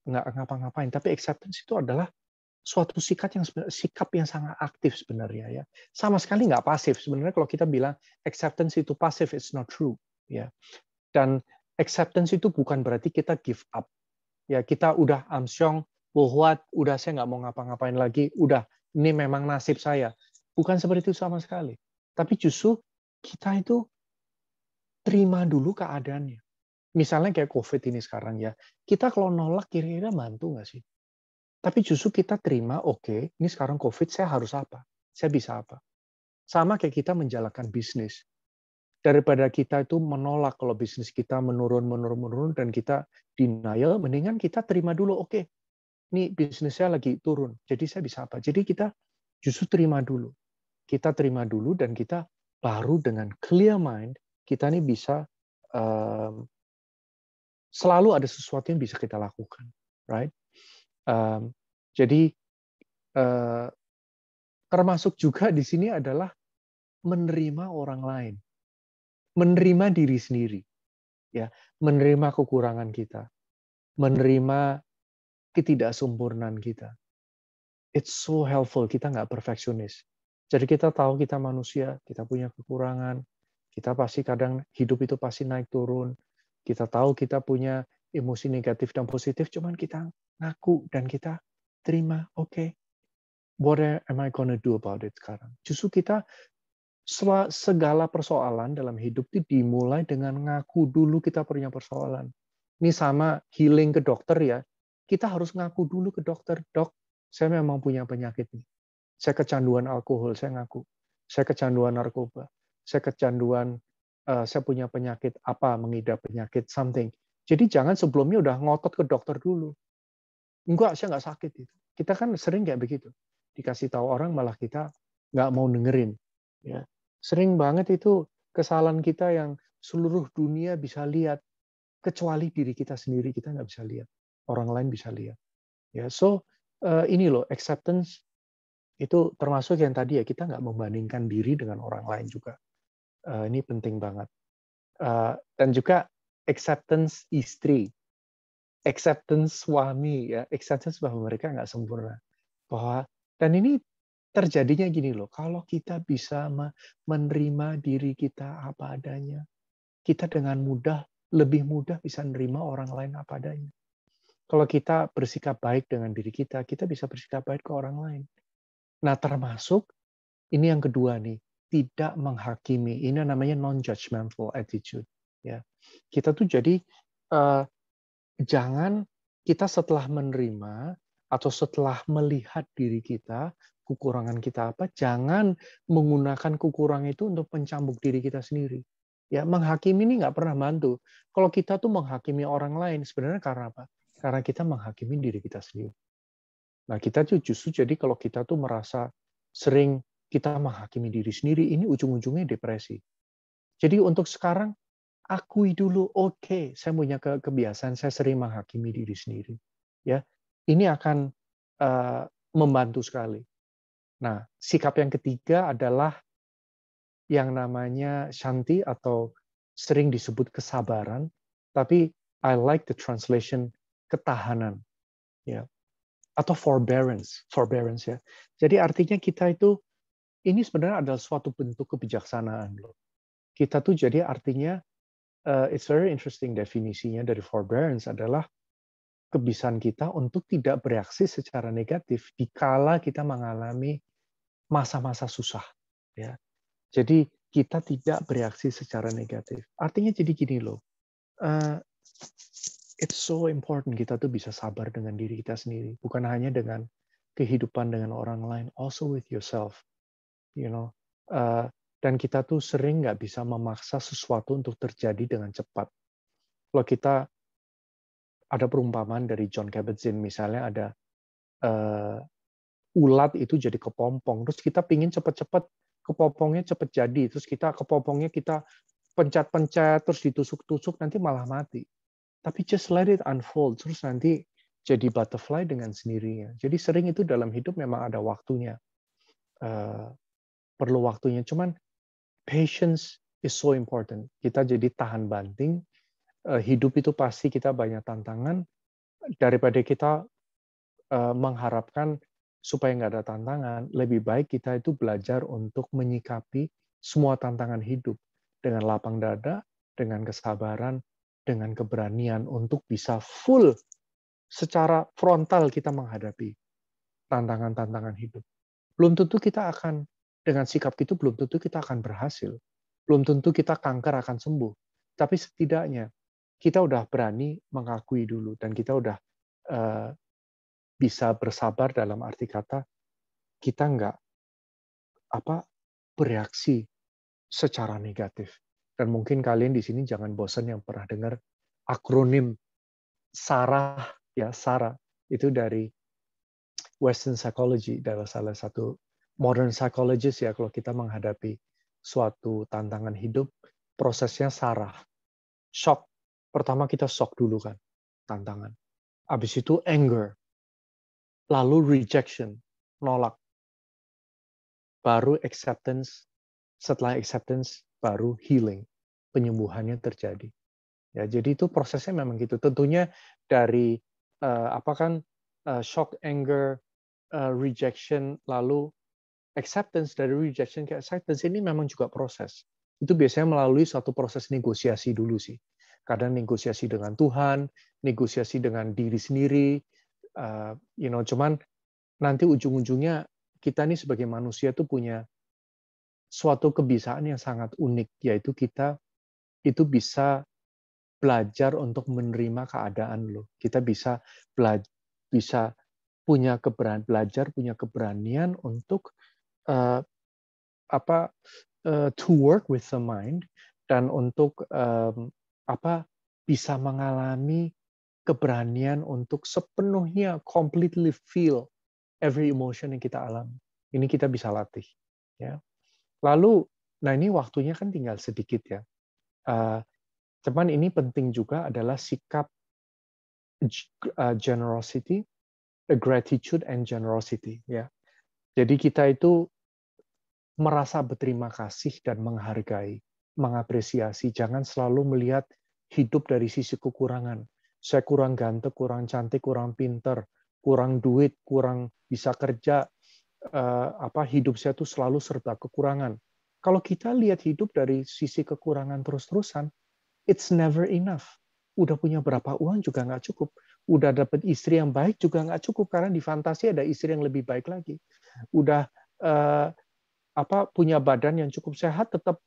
ngapa-ngapain. Tapi acceptance itu adalah suatu sikap yang sangat aktif sebenarnya ya. Sama sekali nggak pasif. Sebenarnya kalau kita bilang acceptance itu pasif, it's not true. Ya. Dan acceptance itu bukan berarti kita give up. Ya, kita udah amsyong, udah saya nggak mau ngapa-ngapain lagi, udah ini memang nasib saya. Bukan seperti itu sama sekali. Tapi justru kita itu terima dulu keadaannya. Misalnya kayak COVID ini sekarang ya, kita kalau nolak kira-kira bantu nggak sih? Tapi justru kita terima, oke, ini sekarang COVID, saya harus apa? Saya bisa apa? Sama kayak kita menjalankan bisnis. Daripada kita itu menolak kalau bisnis kita menurun, dan kita denial, mendingan kita terima dulu, oke, ini bisnis saya lagi turun, jadi saya bisa apa? Jadi kita justru terima dulu. Kita terima dulu dan kita baru dengan clear mind, kita ini bisa selalu ada sesuatu yang bisa kita lakukan, right? Jadi termasuk juga di sini adalah menerima orang lain, menerima diri sendiri, ya, menerima kekurangan kita, menerima ketidaksempurnaan kita. It's so helpful. Kita nggak perfeksionis. Jadi kita tahu kita manusia, kita punya kekurangan, kita pasti kadang hidup itu pasti naik turun. Kita tahu kita punya emosi negatif dan positif, cuman kita ngaku dan kita terima, oke. What am I gonna do about it sekarang? Justru kita segala persoalan dalam hidup itu dimulai dengan ngaku dulu kita punya persoalan. Ini sama healing ke dokter ya. Kita harus ngaku dulu ke dokter, dok, saya memang punya penyakit nih. Saya kecanduan alkohol, saya ngaku. Saya kecanduan narkoba. Saya kecanduan, saya punya penyakit apa, mengidap penyakit something. Jadi jangan sebelumnya udah ngotot ke dokter dulu. Enggak, saya nggak sakit itu. Kita kan sering kayak begitu. Dikasih tahu orang malah kita nggak mau dengerin. Ya. Sering banget itu kesalahan kita yang seluruh dunia bisa lihat, kecuali diri kita sendiri kita nggak bisa lihat, orang lain bisa lihat. Ya, so ini loh acceptance itu termasuk yang tadi ya kita nggak membandingkan diri dengan orang lain juga. Ini penting banget. Dan juga acceptance istri, acceptance suami, ya, acceptance bahwa mereka nggak sempurna. Dan ini terjadinya gini loh, kalau kita bisa menerima diri kita apa adanya, kita dengan lebih mudah bisa menerima orang lain apa adanya. Kalau kita bersikap baik dengan diri kita bisa bersikap baik ke orang lain. Nah, termasuk ini yang kedua nih, tidak menghakimi. Ini namanya non-judgmental attitude. Ya, kita tuh jadi jangan kita setelah menerima atau setelah melihat diri kita, kekurangan kita apa, jangan menggunakan kekurangan itu untuk mencambuk diri kita sendiri. Ya, menghakimi ini nggak pernah bantu. Kalau kita tuh menghakimi orang lain, sebenarnya karena apa? Karena kita menghakimi diri kita sendiri. Nah, kita tuh justru jadi kalau kita tuh merasa sering kita menghakimi diri sendiri, ini ujung-ujungnya depresi. Jadi untuk sekarang, akui dulu, oke, saya punya kebiasaan, saya sering menghakimi diri sendiri. Ya, ini akan membantu sekali. Nah, sikap yang ketiga adalah yang namanya shanti atau sering disebut kesabaran, tapi I like the translation ketahanan, ya, atau forbearance ya. Jadi artinya kita itu ini sebenarnya adalah suatu bentuk kebijaksanaan loh. Kita tuh jadi artinya it's very interesting definisinya dari forbearance adalah kebiasaan kita untuk tidak bereaksi secara negatif dikala kita mengalami masa-masa susah, ya. Jadi kita tidak bereaksi secara negatif. Artinya jadi gini loh, it's so important kita tuh bisa sabar dengan diri kita sendiri, bukan hanya dengan kehidupan dengan orang lain, also with yourself, you know. Dan kita tuh sering nggak bisa memaksa sesuatu untuk terjadi dengan cepat. Kalau kita ada perumpamaan dari John Kabat-Zinn, misalnya ada ulat itu jadi kepompong, terus kita pingin cepet-cepet kepompongnya cepet jadi, terus kita kepompongnya kita pencet-pencet, terus ditusuk-tusuk, nanti malah mati. Tapi just let it unfold, terus nanti jadi butterfly dengan sendirinya. Jadi sering itu dalam hidup memang ada waktunya. Perlu waktunya, cuman patience is so important. Kita jadi tahan banting, hidup itu pasti kita banyak tantangan, daripada kita mengharapkan supaya nggak ada tantangan, lebih baik kita itu belajar untuk menyikapi semua tantangan hidup dengan lapang dada, dengan kesabaran, dengan keberanian untuk bisa full secara frontal kita menghadapi tantangan-tantangan hidup. Belum tentu kita akan, dengan sikap itu belum tentu kita akan berhasil. Belum tentu kita kanker akan sembuh. Tapi setidaknya kita udah berani mengakui dulu dan kita udah bisa bersabar dalam arti kata kita nggak bereaksi secara negatif. Dan mungkin kalian di sini jangan bosan yang pernah dengar akronim SARA, ya SARA itu dari Western Psychology, dari salah satu modern psychologist ya, kalau kita menghadapi suatu tantangan hidup, prosesnya SARA. Shock. Pertama kita shock dulu kan, tantangan. Habis itu anger. Lalu rejection, nolak. Baru acceptance, setelah acceptance baru healing, penyembuhannya terjadi. Ya, jadi itu prosesnya memang gitu. Tentunya dari shock, anger, rejection, lalu acceptance, dari rejection ke acceptance ini memang juga proses. Itu biasanya melalui suatu proses negosiasi dulu sih. Kadang negosiasi dengan Tuhan, negosiasi dengan diri sendiri, cuman nanti ujung-ujungnya kita nih sebagai manusia tuh punya suatu kebiasaan yang sangat unik, yaitu kita itu bisa belajar untuk menerima keadaan loh. Kita bisa punya keberanian untuk to work with the mind dan untuk bisa mengalami keberanian untuk sepenuhnya completely feel every emotion yang kita alami. Ini kita bisa latih, ya. Lalu, nah ini waktunya kan tinggal sedikit ya. Cuman ini penting juga adalah sikap generosity, gratitude and generosity, ya. Jadi kita itu merasa berterima kasih dan menghargai, mengapresiasi. Jangan selalu melihat hidup dari sisi kekurangan. Saya kurang ganteng, kurang cantik, kurang pinter, kurang duit, kurang bisa kerja. Hidup saya tuh selalu serba kekurangan. Kalau kita lihat hidup dari sisi kekurangan terus-terusan, it's never enough. Udah punya berapa uang juga nggak cukup. Udah dapat istri yang baik juga nggak cukup karena di fantasi ada istri yang lebih baik lagi. Udah punya badan yang cukup sehat, tetap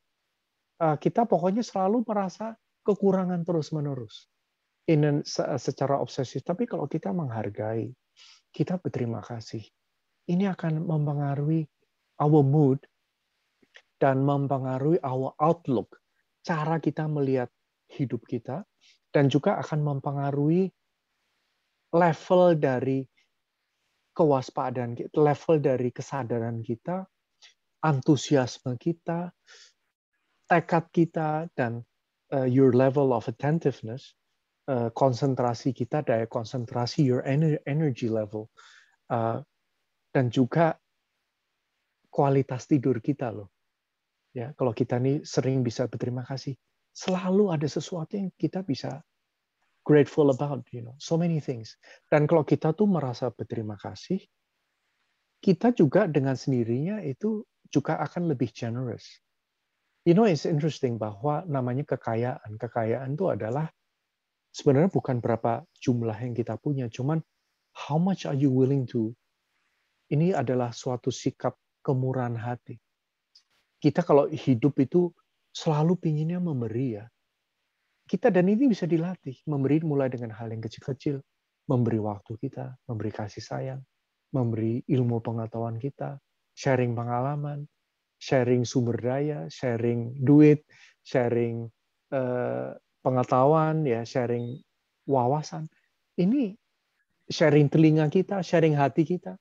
kita pokoknya selalu merasa kekurangan terus-menerus. Secara obsesif. Tapi kalau kita menghargai, kita berterima kasih. ini akan mempengaruhi our mood dan mempengaruhi our outlook, cara kita melihat hidup kita, dan juga akan mempengaruhi level dari kewaspadaan kita, level dari kesadaran kita, antusiasme kita, tekad kita, dan your level of attentiveness, konsentrasi kita, daya konsentrasi, your energy level, dan juga kualitas tidur kita loh. Ya, kalau kita nih sering bisa berterima kasih, selalu ada sesuatu yang kita bisa grateful about, so many things. Dan kalau kita tuh merasa berterima kasih, kita juga dengan sendirinya itu juga akan lebih generous. It's interesting bahwa namanya kekayaan. Kekayaan itu adalah sebenarnya bukan berapa jumlah yang kita punya, cuman how much are you willing to. Ini adalah suatu sikap kemurahan hati. Kita kalau hidup itu selalu pinginnya memberi ya. Kita dan ini bisa dilatih, memberi mulai dengan hal yang kecil-kecil, memberi waktu kita, memberi kasih sayang, memberi ilmu pengetahuan kita, sharing pengalaman, sharing sumber daya, sharing duit, sharing pengetahuan, ya, sharing wawasan. Ini sharing telinga kita, sharing hati kita.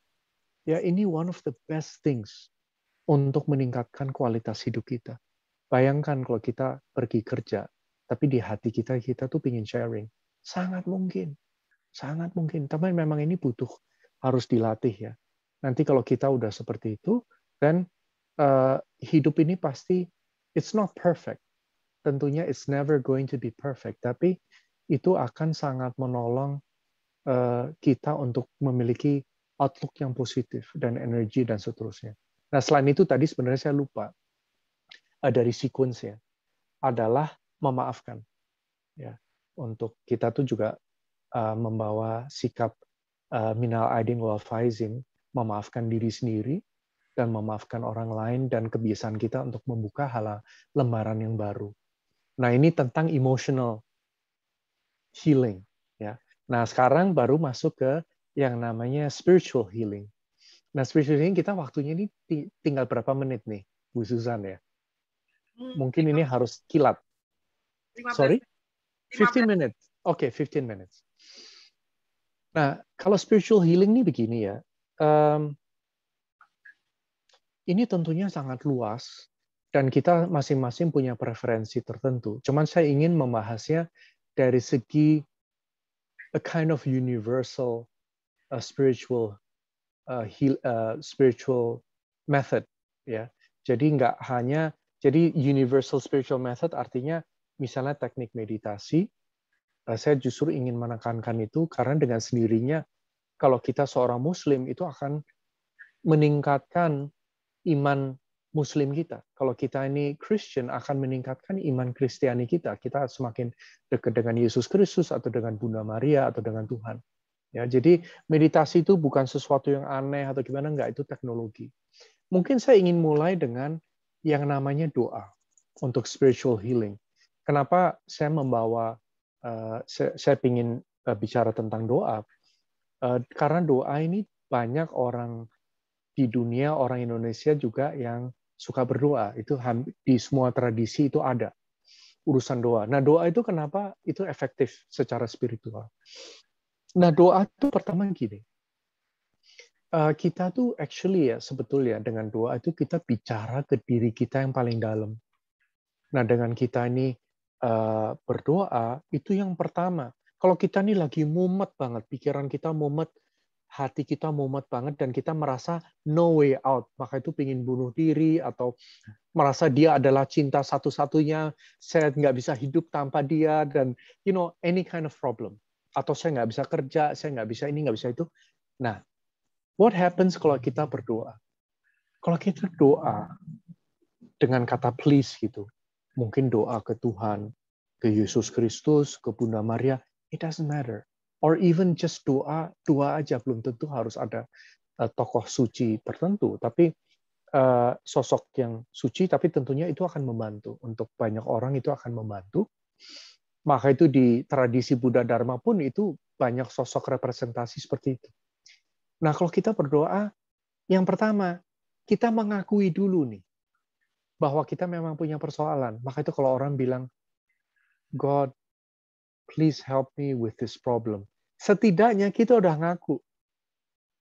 Ya, ini one of the best things untuk meningkatkan kualitas hidup kita. Bayangkan kalau kita pergi kerja, tapi di hati kita tuh pingin sharing. Sangat mungkin. Sangat mungkin. Tapi memang ini harus dilatih ya. Nanti kalau kita udah seperti itu, dan hidup ini pasti, it's not perfect. Tentunya it's never going to be perfect. Tapi itu akan sangat menolong kita untuk memiliki outlook yang positif dan energi dan seterusnya. Nah, selain itu tadi sebenarnya saya lupa dari sequence-nya adalah memaafkan. Ya, untuk kita tuh juga membawa sikap minal aidin wal faizin, memaafkan diri sendiri dan memaafkan orang lain, dan kebiasaan kita untuk membuka lembaran yang baru. Nah, ini tentang emotional healing. Ya. Nah, sekarang baru masuk ke yang namanya spiritual healing. Nah, spiritual healing kita waktunya ini tinggal berapa menit nih, Bu Susan ya? Mungkin ini harus kilat. 15. Sorry? 15 minutes. Oke, 15 minutes. Nah, kalau spiritual healing ini begini ya. Ini tentunya sangat luas dan kita masing-masing punya preferensi tertentu. Cuman saya ingin membahasnya dari segi a kind of universal spiritual spiritual method, ya. Jadi jadi universal spiritual method artinya misalnya teknik meditasi. Saya justru ingin menekankan itu karena dengan sendirinya kalau kita seorang Muslim itu akan meningkatkan iman Muslim kita. Kalau kita ini Christian akan meningkatkan iman Kristiani kita. Kita semakin dekat dengan Yesus Kristus atau dengan Bunda Maria atau dengan Tuhan. Ya, jadi meditasi itu bukan sesuatu yang aneh atau gimana, enggak, itu teknologi. Mungkin saya ingin mulai dengan yang namanya doa untuk spiritual healing. Kenapa saya membawa saya ingin bicara tentang doa? Karena doa ini banyak orang di dunia, orang Indonesia juga yang suka berdoa. Itu di semua tradisi itu ada urusan doa. Nah, doa itu kenapa itu efektif secara spiritual? Nah, doa itu pertama gini. Kita tuh actually ya sebetulnya dengan doa itu kita bicara ke diri kita yang paling dalam. Nah, dengan kita ini berdoa itu yang pertama. Kalau kita ini lagi mumet banget, pikiran kita mumet, hati kita mumet banget, dan kita merasa no way out, maka itu pingin bunuh diri atau merasa dia adalah cinta satu-satunya, saya nggak bisa hidup tanpa dia, dan any kind of problem. Atau saya nggak bisa kerja, saya nggak bisa ini, nggak bisa itu. Nah, what happens kalau kita berdoa? Kalau kita doa dengan kata please gitu, mungkin doa ke Tuhan, ke Yesus Kristus, ke Bunda Maria, it doesn't matter. Or even just doa aja, belum tentu harus ada tokoh suci tertentu, tapi sosok yang suci, tapi tentunya itu akan membantu. Untuk banyak orang itu akan membantu. Maka itu di tradisi Buddha Dharma pun itu banyak sosok representasi seperti itu. Nah, kalau kita berdoa, Yang pertama, kita mengakui dulu nih bahwa kita memang punya persoalan. Maka itu kalau orang bilang, God, please help me with this problem. Setidaknya kita udah ngaku.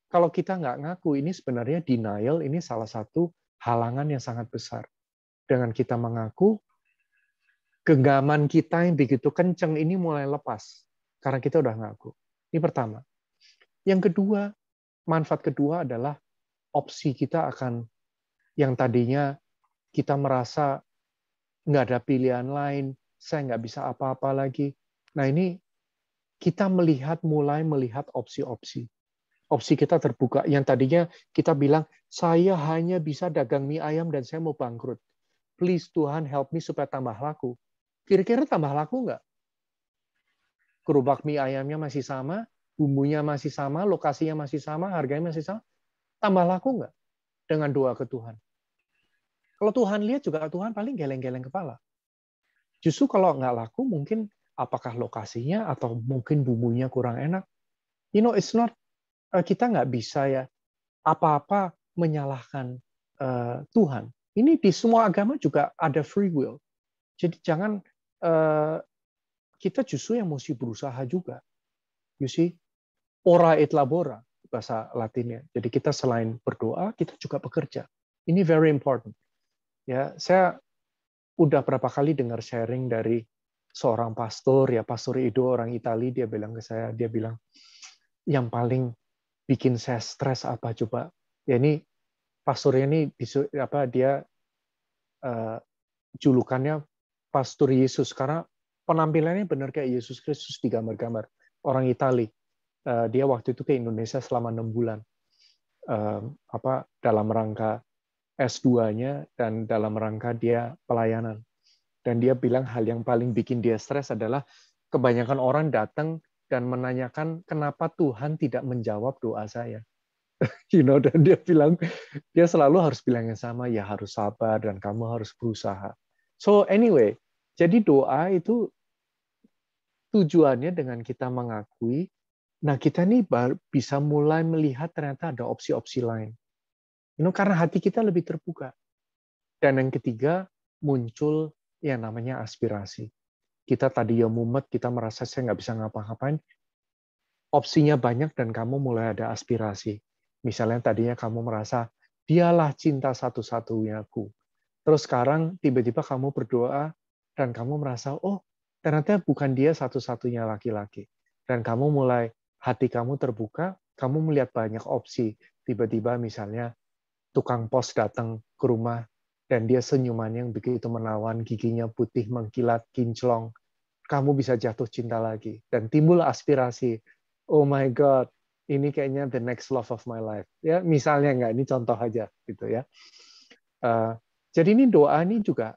Kalau kita nggak ngaku, ini sebenarnya denial, ini salah satu halangan yang sangat besar. Dengan kita mengaku, genggaman kita yang begitu kenceng ini mulai lepas. Karena kita udah ngaku. Ini pertama. Yang kedua, manfaat kedua adalah opsi kita akan, yang tadinya kita merasa nggak ada pilihan lain, saya nggak bisa apa-apa lagi. Nah ini kita mulai melihat opsi-opsi. Opsi kita terbuka. Yang tadinya kita bilang, saya hanya bisa dagang mie ayam dan saya mau bangkrut. Please Tuhan help me supaya tambah laku. Kira-kira tambah laku nggak? Gerobak mie ayamnya masih sama, bumbunya masih sama, lokasinya masih sama, harganya masih sama. Tambah laku nggak dengan doa ke Tuhan? Kalau Tuhan lihat juga, Tuhan paling geleng-geleng kepala. Justru kalau nggak laku, mungkin apakah lokasinya atau mungkin bumbunya kurang enak. It's not, kita nggak bisa ya apa-apa menyalahkan Tuhan. Ini di semua agama juga ada free will. Jadi jangan, kita justru yang mesti berusaha juga. You see, ora et labora, bahasa Latinnya. Jadi kita selain berdoa, kita juga bekerja. Ini very important. Ya, saya udah berapa kali dengar sharing dari seorang pastor, ya Pastor Edo, orang Itali, dia bilang ke saya, dia bilang, yang paling bikin saya stres apa coba? Ya ini pastornya ini dia julukannya Pastor Yesus karena penampilannya benar kayak Yesus Kristus di gambar-gambar. Orang Itali. Dia waktu itu ke Indonesia selama 6 bulan. Dalam rangka S2-nya dan dalam rangka dia pelayanan. Dan dia bilang hal yang paling bikin dia stres adalah kebanyakan orang datang dan menanyakan kenapa Tuhan tidak menjawab doa saya. Dan dia bilang, dia selalu harus bilang yang sama, ya harus sabar dan kamu harus berusaha. So anyway, jadi doa itu tujuannya dengan kita mengakui, nah kita nih bisa mulai melihat ternyata ada opsi-opsi lain. Karena hati kita lebih terbuka. Dan yang ketiga, muncul yang namanya aspirasi. Kita tadi ya mumet, kita merasa saya nggak bisa ngapa-ngapain, opsinya banyak dan kamu mulai ada aspirasi. Misalnya tadinya kamu merasa, dialah cinta satu-satunya aku. Terus sekarang tiba-tiba kamu berdoa dan kamu merasa, oh ternyata bukan dia satu-satunya laki-laki. Dan kamu mulai, hati kamu terbuka, kamu melihat banyak opsi. Tiba-tiba misalnya tukang pos datang ke rumah dan dia senyumannya yang begitu menawan, giginya putih, mengkilat, kinclong. Kamu bisa jatuh cinta lagi. Dan timbul aspirasi, oh my God, ini kayaknya the next love of my life. Ya, misalnya nggak, ini contoh aja gitu ya. Jadi ini doa ini juga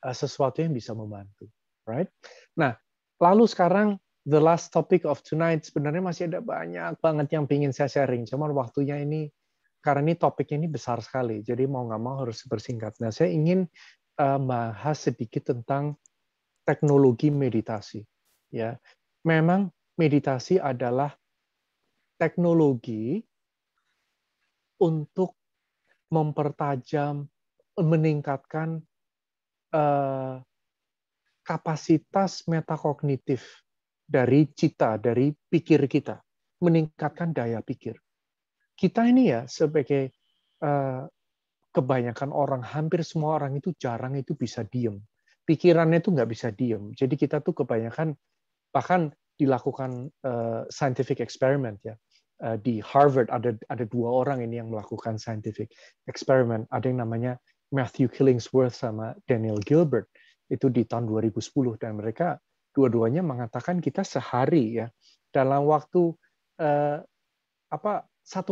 sesuatu yang bisa membantu, right? Nah, lalu sekarang the last topic of tonight, sebenarnya masih ada banyak banget yang ingin saya sharing, cuman waktunya ini karena ini topiknya ini besar sekali, jadi mau nggak mau harus bersingkat. Nah, saya ingin bahas sedikit tentang teknologi meditasi. Ya, memang meditasi adalah teknologi untuk mempertajam, meningkatkan kapasitas metakognitif dari cita, dari pikir kita, meningkatkan daya pikir. Kita ini ya sebagai kebanyakan orang, hampir semua orang itu jarang itu bisa diem. Pikirannya itu nggak bisa diem. Jadi kita tuh kebanyakan, bahkan dilakukan scientific experiment ya. Di Harvard ada 2 orang ini yang melakukan scientific experiment. Ada yang namanya Matthew Killingsworth sama Daniel Gilbert. Itu di tahun 2010 dan mereka dua-duanya mengatakan kita sehari ya dalam waktu 1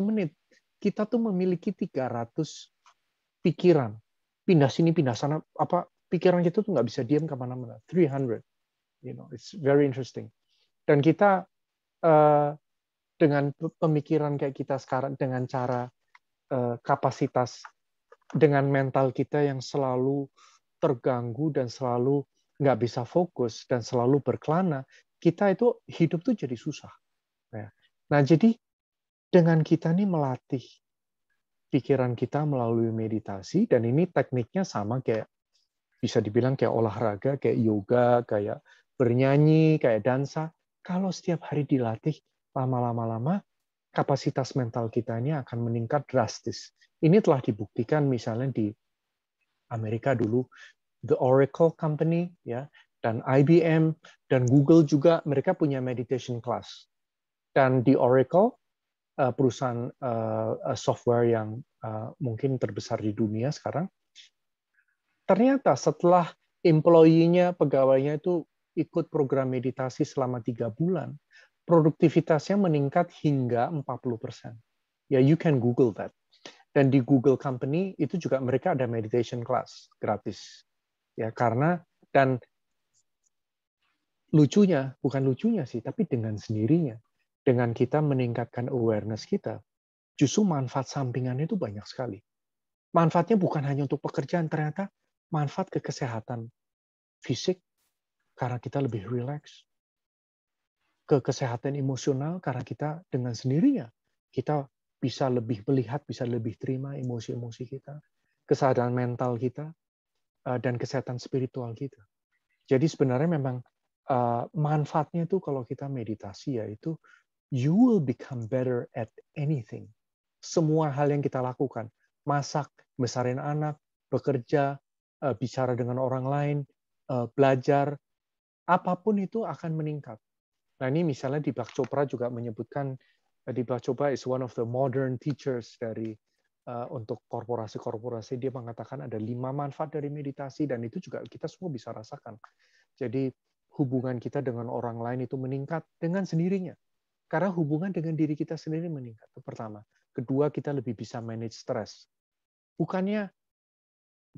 menit kita tuh memiliki 300 pikiran, pindah sini pindah sana, pikiran kita tuh nggak bisa diam kemana-mana. 300, it's very interesting. Dan kita dengan pemikiran kayak kita sekarang, dengan cara kapasitas, dengan mental kita yang selalu terganggu dan selalu nggak bisa fokus dan selalu berkelana, kita itu hidup tuh jadi susah. Nah, jadi dengan kita nih melatih pikiran kita melalui meditasi, dan ini tekniknya sama kayak, bisa dibilang kayak olahraga, kayak yoga, kayak bernyanyi, kayak dansa. Kalau setiap hari dilatih, lama-lama kapasitas mental kita ini akan meningkat drastis. Ini telah dibuktikan misalnya di Amerika dulu, The Oracle Company, ya, dan IBM, dan Google juga, mereka punya meditation class. Dan di Oracle, perusahaan software yang mungkin terbesar di dunia sekarang, ternyata setelah employee-nya, pegawainya itu ikut program meditasi selama 3 bulan, produktivitasnya meningkat hingga 40%. Ya, you can Google that. Dan di Google Company itu juga mereka ada meditation class gratis. Ya, karena, dan lucunya, bukan lucunya sih, tapi dengan sendirinya, dengan kita meningkatkan awareness kita, justru manfaat sampingannya itu banyak sekali. Manfaatnya bukan hanya untuk pekerjaan, ternyata manfaat ke kesehatan fisik, karena kita lebih rileks, ke kesehatan emosional, karena kita dengan sendirinya, kita bisa lebih melihat, bisa lebih terima emosi-emosi kita, kesadaran mental kita, dan kesehatan spiritual kita. Jadi sebenarnya memang manfaatnya itu kalau kita meditasi, yaitu you will become better at anything. Semua hal yang kita lakukan, masak, besarin anak, bekerja, bicara dengan orang lain, belajar, apapun itu akan meningkat. Nah, ini misalnya Deepak Chopra juga menyebutkan, Deepak Chopra is one of the modern teachers dari untuk korporasi-korporasi. Dia mengatakan ada 5 manfaat dari meditasi, dan itu juga kita semua bisa rasakan. Jadi hubungan kita dengan orang lain itu meningkat dengan sendirinya. Karena hubungan dengan diri kita sendiri meningkat, itu pertama. Kedua, kita lebih bisa manage stres. Bukannya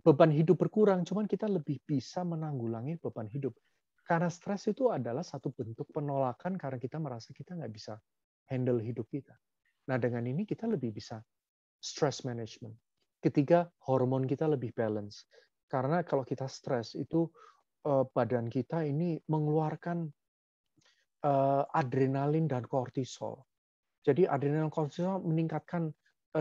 beban hidup berkurang, cuman kita lebih bisa menanggulangi beban hidup. Karena stres itu adalah satu bentuk penolakan karena kita merasa kita nggak bisa handle hidup kita. Nah, dengan ini kita lebih bisa stress management. Ketiga, hormon kita lebih balance. Karena kalau kita stres itu badan kita ini mengeluarkan adrenalin dan kortisol. Jadi adrenalin kortisol meningkatkan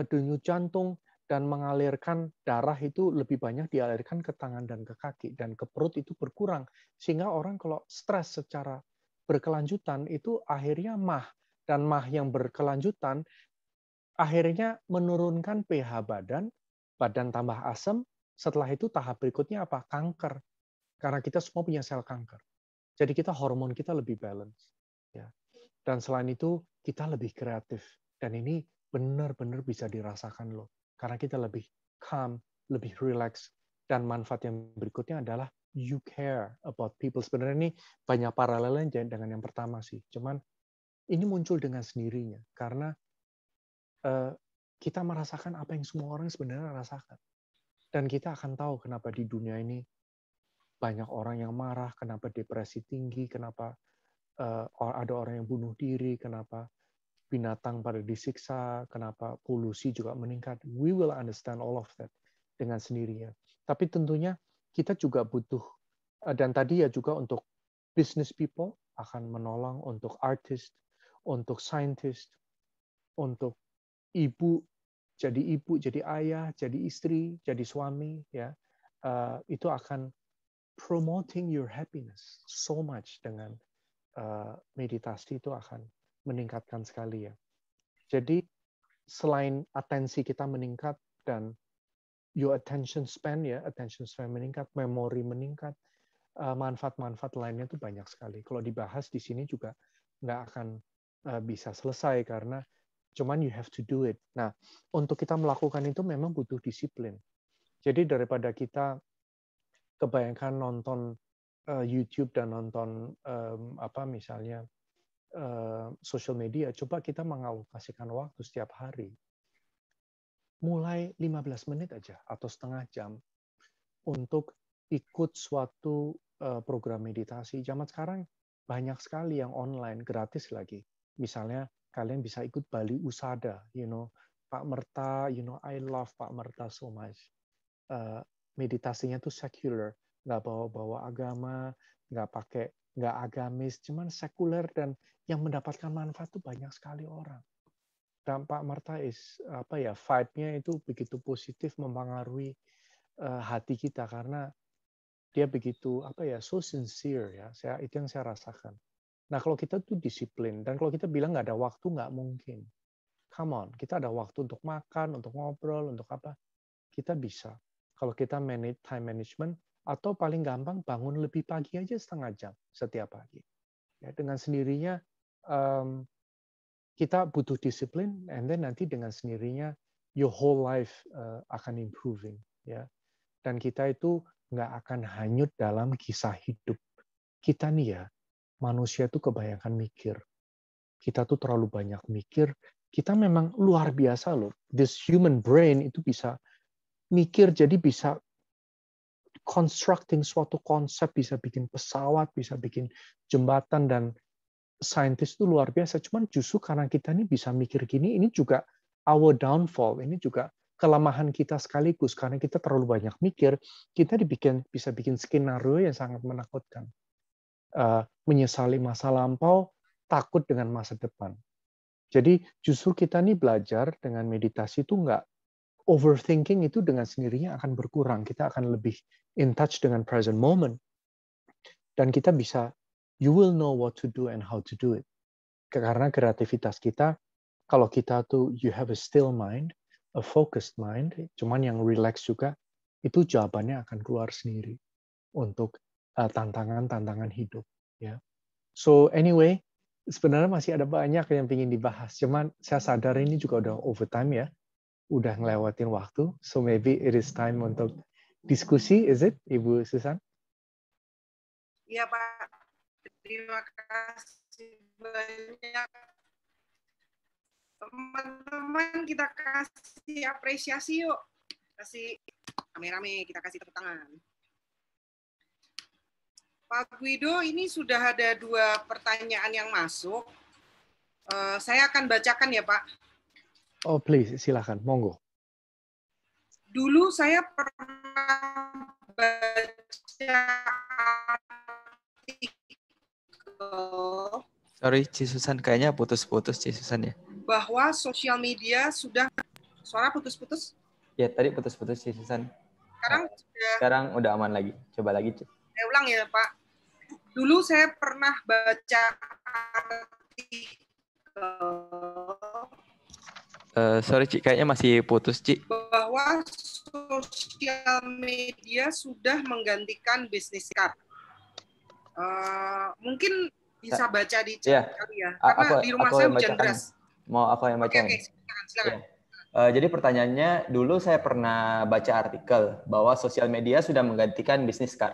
denyut jantung dan mengalirkan darah itu lebih banyak dialirkan ke tangan dan ke kaki, dan ke perut itu berkurang. Sehingga orang kalau stres secara berkelanjutan itu akhirnya MAH, dan MAH yang berkelanjutan akhirnya menurunkan pH badan, badan tambah asam, setelah itu tahap berikutnya apa? Kanker. Karena kita semua punya sel kanker. Jadi kita hormon kita lebih balance. Ya. Dan selain itu kita lebih kreatif. Dan ini benar-benar bisa dirasakan loh. Karena kita lebih calm, lebih relax. Dan manfaat yang berikutnya adalah you care about people. Sebenarnya ini banyak paralelnya dengan yang pertama sih. Cuman ini muncul dengan sendirinya. Karena kita merasakan apa yang semua orang sebenarnya rasakan. Dan kita akan tahu kenapa di dunia ini banyak orang yang marah, kenapa depresi tinggi, kenapa ada orang yang bunuh diri, kenapa binatang pada disiksa, kenapa polusi juga meningkat. We will understand all of that dengan sendirinya. Tapi tentunya kita juga butuh, dan tadi ya juga untuk business people akan menolong, untuk artist, untuk scientist, untuk ibu, jadi ayah, jadi istri, jadi suami, ya, itu akan promoting your happiness so much dengan meditasi itu akan meningkatkan sekali ya. Jadi selain atensi kita meningkat dan your attention span meningkat, memori meningkat, manfaat-manfaat lainnya itu banyak sekali. Kalau dibahas di sini juga nggak akan bisa selesai karena cuman you have to do it. Nah, untuk kita melakukan itu memang butuh disiplin. Jadi daripada kita kebanyakan nonton YouTube dan nonton misalnya social media, coba kita mengalokasikan waktu setiap hari. Mulai 15 menit aja atau setengah jam untuk ikut suatu program meditasi. Zaman sekarang banyak sekali yang online, gratis lagi. Misalnya kalian bisa ikut Bali Usada, Pak Merta, I love Pak Merta so much. Meditasinya tuh secular, nggak bawa-bawa agama, nggak agamis, cuman sekuler, dan yang mendapatkan manfaat tuh banyak sekali orang. dampak Marta vibe-nya itu begitu positif mempengaruhi hati kita karena dia begitu so sincere ya. Itu yang saya rasakan. Nah kalau kita tuh disiplin dan kalau kita bilang nggak ada waktu nggak mungkin. Come on, kita ada waktu untuk makan, untuk ngobrol, untuk apa? Kita bisa. Kalau kita manage time management atau paling gampang bangun lebih pagi aja setengah jam setiap pagi. Ya, dengan sendirinya kita butuh disiplin, and then nanti dengan sendirinya your whole life akan improving, ya. Dan kita itu nggak akan hanyut dalam kisah hidup. Kita nih ya, manusia tuh kebanyakan mikir. Kita tuh terlalu banyak mikir. Kita memang luar biasa loh. This human brain itu bisa mikir, jadi bisa constructing suatu konsep, bisa bikin pesawat, bisa bikin jembatan, dan saintis itu luar biasa. Cuman justru karena kita ini bisa mikir gini, ini juga our downfall. Ini juga kelemahan kita sekaligus. Karena kita terlalu banyak mikir, kita bisa bikin skenario yang sangat menakutkan. Menyesali masa lampau, takut dengan masa depan. Jadi justru kita ini belajar dengan meditasi itu nggak overthinking, itu dengan sendirinya akan berkurang. Kita akan lebih in touch dengan present moment. Dan kita bisa, you will know what to do and how to do it. Karena kreativitas kita, kalau kita tuh you have a still mind, a focused mind, cuman yang relax juga, itu jawabannya akan keluar sendiri untuk tantangan-tantangan hidup. Ya. So anyway, sebenarnya masih ada banyak yang ingin dibahas, cuman saya sadar ini juga udah overtime ya, udah ngelewatin waktu, so maybe it is time untuk diskusi, is it, Ibu Susan? Iya Pak, terima kasih banyak. Teman-teman, kita kasih apresiasi yuk. Kasih rame-rame, kita kasih tepuk tangan. Pak Guido, ini sudah ada 2 pertanyaan yang masuk. Saya akan bacakan ya Pak. Oh please, silakan, monggo. Dulu saya pernah baca artikel. Sorry, Ci Susan, kayaknya putus-putus Ci Susan ya. Bahwa sosial media sudah, suara putus-putus? Ya, tadi putus-putus Ci Susan. Sekarang udah aman lagi. Coba lagi, Ci. Saya ulang ya, Pak. Dulu saya pernah baca artikel. Sorry, Ci, kayaknya masih putus, Ci. Bahwa sosial media sudah menggantikan bisnis card. Mungkin bisa baca di chat kali ya. Karena di rumah saya hujan deras. Mau aku yang bacain? Oke, silakan. Ya. Jadi pertanyaannya, dulu saya pernah baca artikel bahwa sosial media sudah menggantikan bisnis card.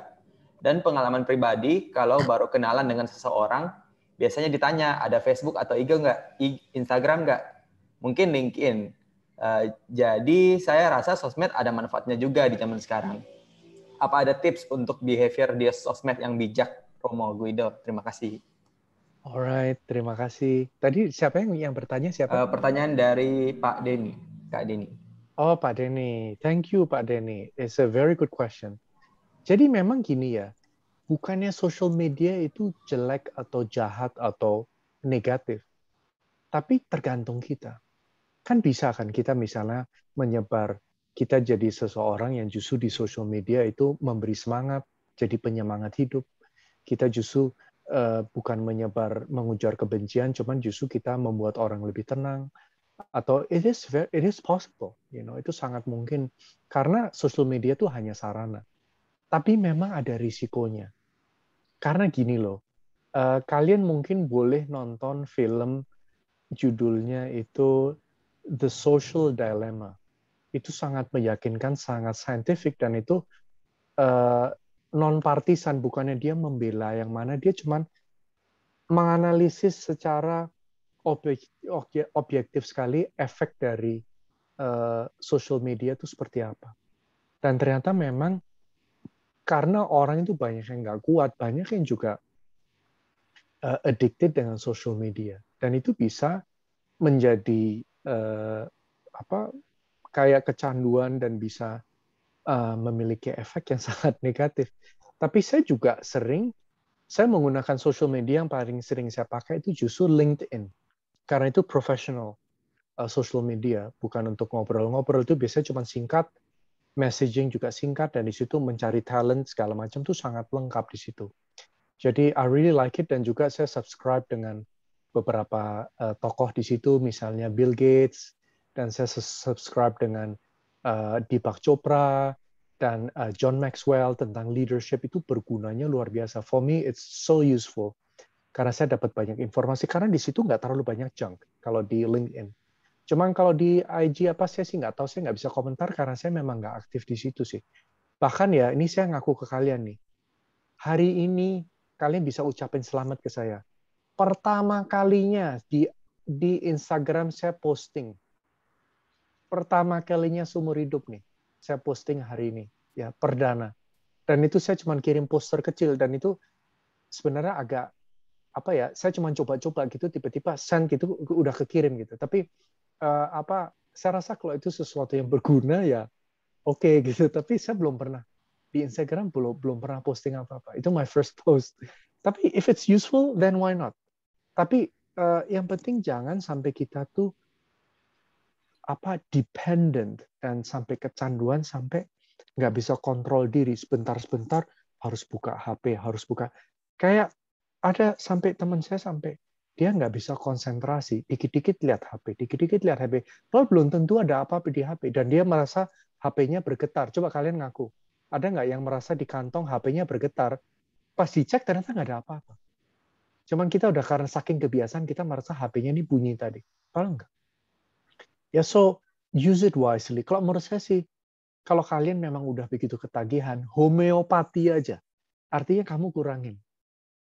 Dan pengalaman pribadi, kalau baru kenalan dengan seseorang, biasanya ditanya, ada Facebook atau IG nggak? Instagram nggak? Mungkin LinkedIn. Jadi saya rasa sosmed ada manfaatnya juga di zaman sekarang. Apa ada tips untuk behavior di sosmed yang bijak, Romo Guido? Terima kasih. Alright, terima kasih. Tadi siapa yang bertanya? Siapa? Pertanyaan dari Pak Denny, Kak Denny. Oh, Pak Denny. Thank you, Pak Denny. It's a very good question. Jadi memang gini ya, bukannya social media itu jelek atau jahat atau negatif, tapi tergantung kita. Kan bisa kan kita misalnya menyebar, kita jadi seseorang yang justru di social media itu memberi semangat, jadi penyemangat hidup. Kita justru bukan mengujar kebencian, cuman justru kita membuat orang lebih tenang. Atau it is possible, itu sangat mungkin karena social media itu hanya sarana. Tapi memang ada risikonya. Karena gini loh, kalian mungkin boleh nonton film judulnya itu The Social Dilemma. Itu sangat meyakinkan, sangat saintifik, dan itu non-partisan, bukannya dia membela yang mana, dia cuman menganalisis secara objektif sekali efek dari social media itu seperti apa. Dan ternyata memang karena orang itu banyak yang nggak kuat, banyak yang juga addicted dengan social media. Dan itu bisa menjadi kayak kecanduan dan bisa memiliki efek yang sangat negatif. Tapi saya juga saya menggunakan social media yang paling sering saya pakai itu justru LinkedIn. Karena itu profesional. social media, bukan untuk ngobrol-ngobrol. Itu biasanya cuma singkat, messaging juga singkat, dan di situ mencari talent segala macam tuh sangat lengkap di situ. Jadi I really like it, dan juga saya subscribe dengan beberapa tokoh di situ, misalnya Bill Gates, dan saya subscribe dengan Deepak Chopra dan John Maxwell tentang leadership. Itu bergunanya luar biasa. For me, it's so useful karena saya dapat banyak informasi. Karena di situ nggak terlalu banyak junk kalau di LinkedIn. Cuman kalau di IG apa saya sih nggak tahu, saya nggak bisa komentar karena saya memang nggak aktif di situ sih. Bahkan ya ini saya ngaku ke kalian nih, hari ini kalian bisa ucapin selamat ke saya. Pertama kalinya di Instagram saya posting. Pertama kalinya seumur hidup nih, saya posting hari ini, ya perdana. Dan itu saya cuma kirim poster kecil, dan itu sebenarnya agak apa ya? Saya cuma coba-coba gitu, tiba-tiba send gitu, udah kekirim gitu. Tapi saya rasa kalau itu sesuatu yang berguna ya oke gitu. Tapi saya belum pernah di Instagram belum pernah posting apa-apa. Itu my first post. Tapi if it's useful, then why not? Tapi yang penting jangan sampai kita tuh dependent dan sampai kecanduan sampai nggak bisa kontrol diri, sebentar-sebentar harus buka HP, harus buka. Kayak ada sampai teman saya sampai dia nggak bisa konsentrasi, dikit-dikit lihat HP, dikit-dikit lihat HP. Padahal belum tentu ada apa-apa di HP, dan dia merasa HP-nya bergetar. Coba kalian ngaku, ada nggak yang merasa di kantong HP-nya bergetar, pas dicek ternyata nggak ada apa-apa. Cuman kita udah karena saking kebiasaan, kita merasa HP-nya ini bunyi tadi. Padahal nggak. Ya, so use it wisely. Kalau menurut saya sih, kalau kalian memang udah begitu ketagihan, homeopati aja. Artinya kamu kurangin.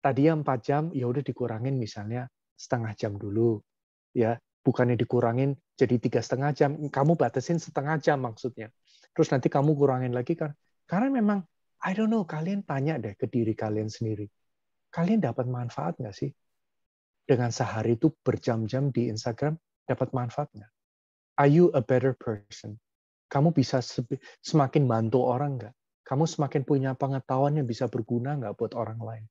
Tadinya 4 jam, ya udah dikurangin misalnya setengah jam dulu. Ya, bukannya dikurangin jadi 3,5 jam. Kamu batasin setengah jam maksudnya. Terus nanti kamu kurangin lagi kan. Karena memang, I don't know, kalian tanya deh ke diri kalian sendiri. Kalian dapat manfaat nggak sih? Dengan sehari itu berjam-jam di Instagram, dapat manfaat nggak? Are you a better person? Kamu bisa semakin bantu orang nggak? Kamu semakin punya pengetahuan yang bisa berguna nggak buat orang lain?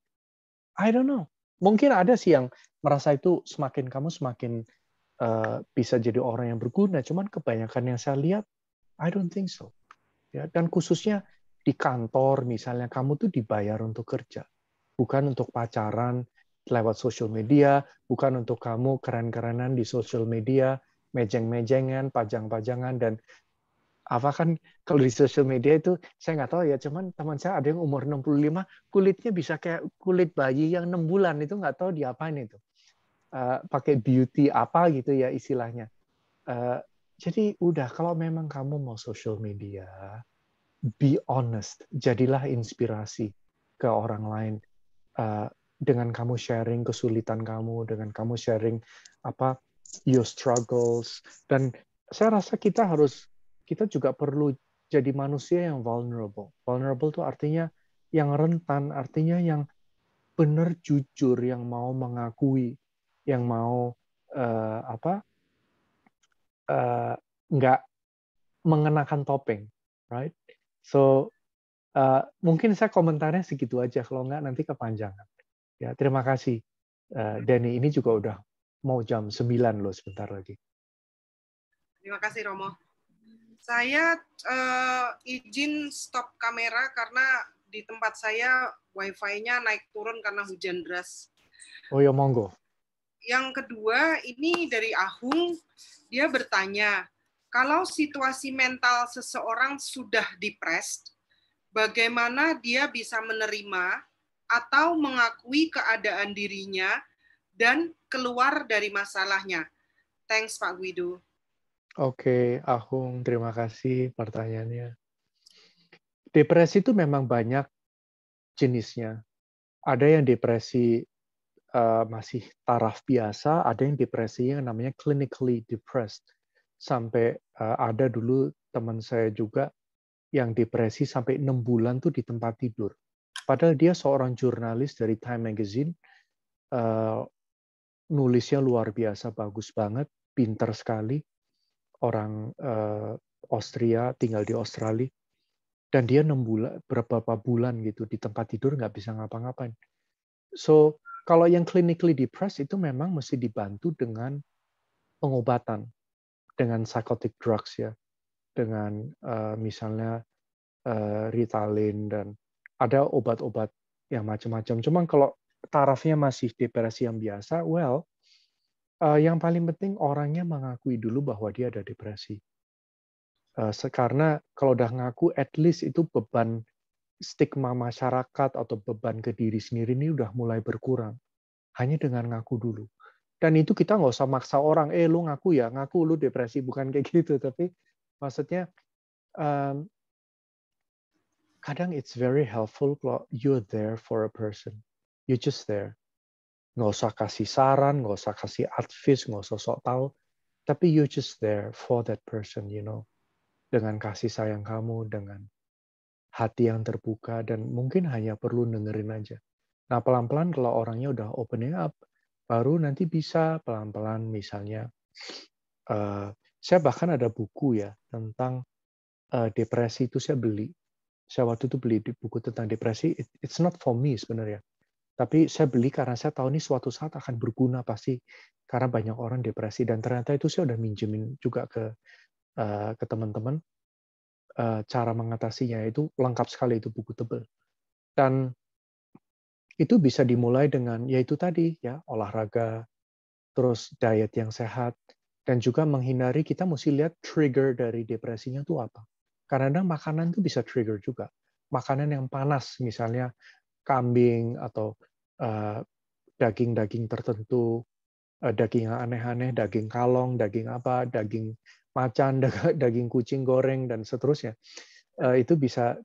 I don't know. Mungkin ada sih yang merasa itu kamu semakin bisa jadi orang yang berguna. Cuman kebanyakan yang saya lihat, I don't think so. Ya, dan khususnya di kantor misalnya, kamu tuh dibayar untuk kerja, bukan untuk pacaran lewat social media, bukan untuk kamu keren-kerenan di social media, mejeng-mejengan, pajang-pajangan, dan apa kan kalau di social media itu saya nggak tahu ya, cuman teman saya ada yang umur 65 kulitnya bisa kayak kulit bayi yang 6 bulan, itu nggak tahu diapain itu. Pakai beauty apa gitu ya istilahnya. Jadi udah, kalau memang kamu mau social media, be honest, jadilah inspirasi ke orang lain. Dengan kamu sharing kesulitan kamu, dengan kamu sharing your struggles, dan saya rasa kita juga perlu jadi manusia yang vulnerable. Vulnerable itu artinya yang rentan, artinya yang benar jujur, yang mau mengakui, yang mau nggak mengenakan topeng, right? So mungkin saya komentarnya segitu aja, kalau nggak nanti kepanjangan. Ya, terima kasih, Danny. Ini juga udah mau jam 9 loh, sebentar lagi. Terima kasih, Romo. Saya izin stop kamera karena di tempat saya Wi-Fi-nya naik turun karena hujan deras. Oh ya, monggo. Yang kedua, ini dari Ahung, dia bertanya, kalau situasi mental seseorang sudah depressed, bagaimana dia bisa menerima atau mengakui keadaan dirinya dan keluar dari masalahnya? Thanks, Pak Guido. Oke, Ahung, terima kasih pertanyaannya. Depresi itu memang banyak jenisnya. Ada yang depresi masih taraf biasa, ada yang depresi yang namanya clinically depressed. Sampai ada dulu teman saya juga yang depresi sampai 6 bulan tuh di tempat tidur. Padahal dia seorang jurnalis dari Time Magazine, nulisnya luar biasa, bagus banget, pinter sekali, orang Austria, tinggal di Australia, dan dia 6 bulan, beberapa bulan gitu di tempat tidur, nggak bisa ngapa-ngapain. So, kalau yang clinically depressed itu memang mesti dibantu dengan pengobatan. dengan psychotic drugs ya, dengan misalnya Ritalin dan ada obat-obat yang macam-macam. Cuman kalau tarafnya masih depresi yang biasa, well, yang paling penting orangnya mengakui dulu bahwa dia ada depresi. Karena kalau udah ngaku, at least itu beban stigma masyarakat atau beban ke diri sendiri ini udah mulai berkurang. Hanya dengan ngaku dulu. Dan itu kita nggak usah maksa orang, lu ngaku ya, ngaku lu depresi. Bukan kayak gitu. Tapi maksudnya, kadang it's very helpful kalau you're there for a person. You're just there. Nggak usah kasih saran, nggak usah kasih advice, nggak usah sok tahu. Tapi you're just there for that person, you know. Dengan kasih sayang kamu, dengan hati yang terbuka, dan mungkin hanya perlu dengerin aja. Nah, pelan-pelan kalau orangnya udah opening up, baru nanti bisa pelan-pelan misalnya. Saya bahkan ada buku ya tentang depresi itu saya beli. Saya waktu itu beli buku tentang depresi. It's not for me sebenarnya. Tapi saya beli karena saya tahu ini suatu saat akan berguna pasti. Karena banyak orang depresi. Dan ternyata itu saya udah minjemin juga ke teman-teman. Cara mengatasinya itu lengkap sekali, itu buku tebal. Dan itu bisa dimulai dengan yaitu tadi ya, olahraga, terus diet yang sehat, dan juga menghindari, kita mesti lihat trigger dari depresinya itu apa. Karena makanan itu bisa trigger juga. Makanan yang panas, misalnya kambing atau daging-daging tertentu, daging yang aneh-aneh, daging kalong, daging apa, daging macan, daging kucing goreng, dan seterusnya. Itu bisa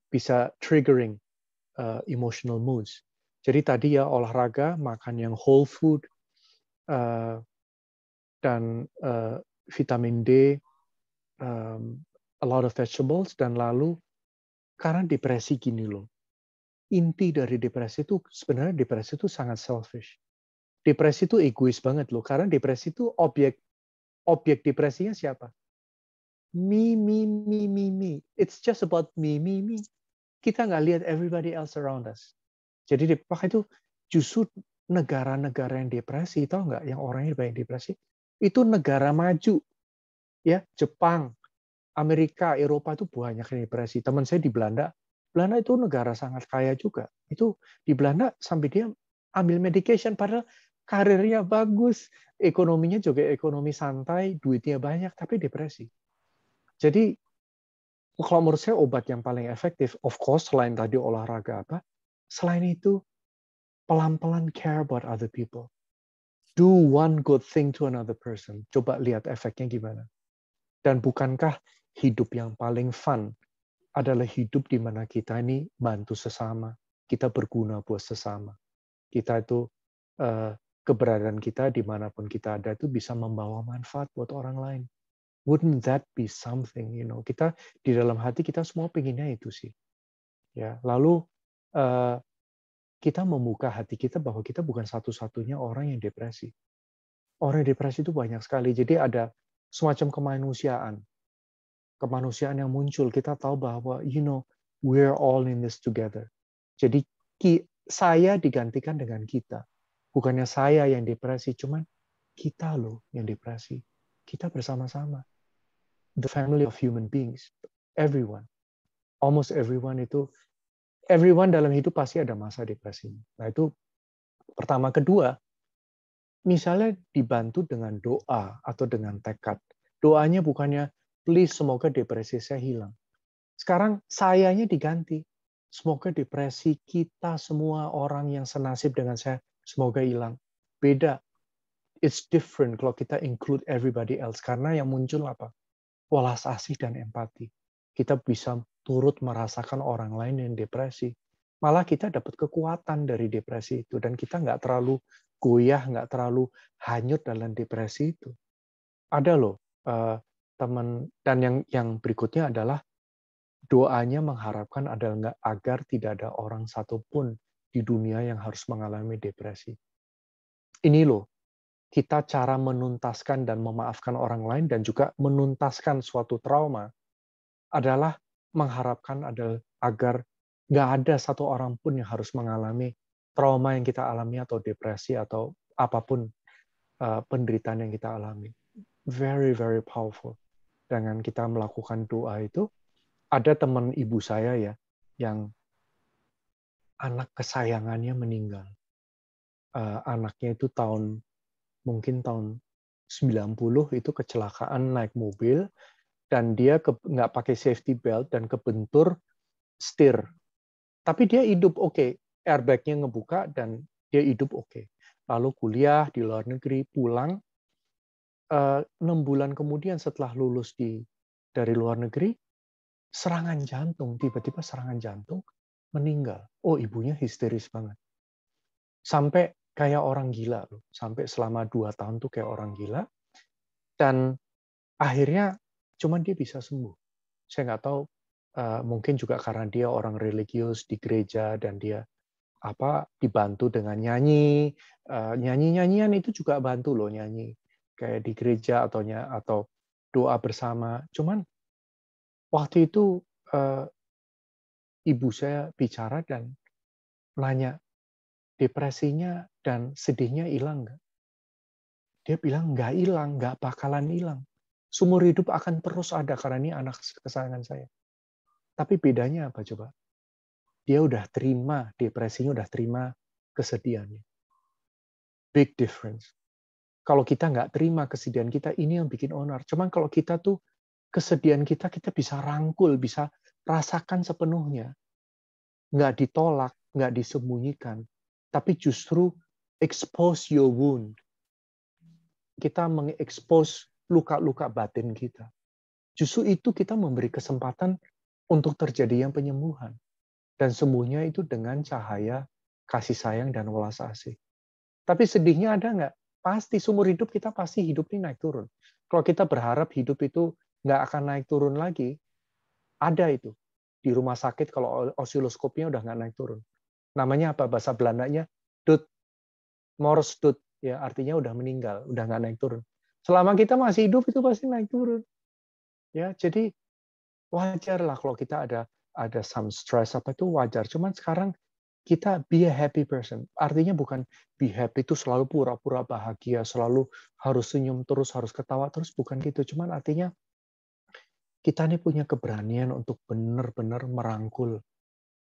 triggering emotional moods. Jadi tadi ya olahraga, makan yang whole food, dan vitamin D, a lot of vegetables, dan lalu karena depresi gini loh. Inti dari depresi itu sebenarnya depresi itu sangat selfish. Depresi itu egois banget loh, karena depresi itu objek depresinya siapa? Me, me, me, me, me. It's just about me, me, me. Kita nggak lihat everybody else around us. Jadi makanya itu justru negara-negara yang depresi, tahu nggak, yang orangnya banyak depresi, itu negara maju. Ya, Jepang, Amerika, Eropa itu banyak yang depresi. Teman saya di Belanda itu negara sangat kaya juga. Itu di Belanda sampai dia ambil medication, padahal karirnya bagus, ekonominya juga ekonomi santai, duitnya banyak, tapi depresi. Jadi kalau menurut saya obat yang paling efektif, of course selain tadi olahraga apa, selain itu pelan-pelan care about other people. Do one good thing to another person. Coba lihat efeknya gimana. Dan bukankah hidup yang paling fun adalah hidup di mana kita ini bantu sesama, kita berguna buat sesama. Kita itu keberadaan kita dimanapun kita ada itu bisa membawa manfaat buat orang lain. Wouldn't that be something, you know? Kita di dalam hati kita semua pengennya itu sih. Ya, lalu kita membuka hati kita bahwa kita bukan satu-satunya orang yang depresi. Orang yang depresi itu banyak sekali. Jadi ada semacam kemanusiaan. Kemanusiaan yang muncul. Kita tahu bahwa, you know, we're all in this together. Jadi saya digantikan dengan kita. Bukannya saya yang depresi, cuman kita loh yang depresi. Kita bersama-sama. The family of human beings. Everyone. Almost everyone itu, everyone dalam hidup pasti ada masa depresi. Nah itu pertama. Kedua, misalnya dibantu dengan doa atau dengan tekad. Doanya bukannya, please semoga depresi saya hilang. Sekarang sayanya diganti. Semoga depresi kita semua orang yang senasib dengan saya, semoga hilang. Beda. It's different kalau kita include everybody else. Karena yang muncul apa? Welas asih dan empati. Kita bisa turut merasakan orang lain yang depresi. Malah kita dapat kekuatan dari depresi itu. Dan kita nggak terlalu goyah, nggak terlalu hanyut dalam depresi itu. Ada loh teman, dan yang berikutnya adalah doanya mengharapkan agar tidak ada orang satupun di dunia yang harus mengalami depresi. Ini loh, kita cara menuntaskan dan memaafkan orang lain dan juga menuntaskan suatu trauma adalah mengharapkan agar nggak ada satu orang pun yang harus mengalami trauma yang kita alami atau depresi atau apapun penderitaan yang kita alami. very, very powerful. Dengan kita melakukan doa itu, ada teman ibu saya ya, yang anak kesayangannya meninggal. Anaknya itu mungkin tahun 90 itu kecelakaan naik mobil, dan dia nggak pakai safety belt dan kebentur setir. Tapi dia hidup oke. Airbag-nya ngebuka dan dia hidup oke. Lalu kuliah di luar negeri, pulang 6 bulan kemudian setelah lulus dari luar negeri, serangan jantung, tiba-tiba serangan jantung, meninggal. Oh, ibunya histeris banget. Sampai kayak orang gila loh. Sampai selama 2 tahun tuh kayak orang gila. Dan akhirnya cuman dia bisa sembuh. Saya nggak tahu, mungkin juga karena dia orang religius di gereja dan dia dibantu dengan nyanyi, nyanyi-nyanyian itu juga bantu loh, nyanyi kayak di gereja atau doa bersama. Cuman waktu itu ibu saya bicara dan nanya, depresinya dan sedihnya hilang nggak? Dia bilang nggak hilang, nggak bakalan hilang. Seumur hidup akan terus ada karena ini anak kesayangan saya. Tapi bedanya apa coba? Dia udah terima depresinya, udah terima kesedihannya. Big difference. Kalau kita nggak terima kesedihan kita, ini yang bikin onar. Cuman kalau kita tuh, kesedihan kita bisa rangkul, bisa rasakan sepenuhnya. Nggak ditolak, nggak disembunyikan. Tapi justru expose your wound. Kita mengekspos luka-luka batin kita. Justru itu kita memberi kesempatan untuk terjadinya penyembuhan. Dan sembuhnya itu dengan cahaya, kasih sayang, dan welas asih. Tapi sedihnya ada nggak? Pasti, seumur hidup kita pasti hidup ini naik turun. Kalau kita berharap hidup itu nggak akan naik turun lagi, ada itu. Di rumah sakit kalau osiloskopnya udah nggak naik turun. Namanya apa? Bahasa Belandanya, dood, mors dood. Ya, artinya udah meninggal, udah nggak naik turun. Selama kita masih hidup itu pasti naik turun. Ya, jadi wajar lah kalau kita ada some stress itu wajar. Cuman sekarang kita be a happy person. Artinya bukan be happy itu selalu pura-pura bahagia, selalu harus senyum terus, harus ketawa terus, bukan gitu. Cuman artinya kita ini punya keberanian untuk benar-benar merangkul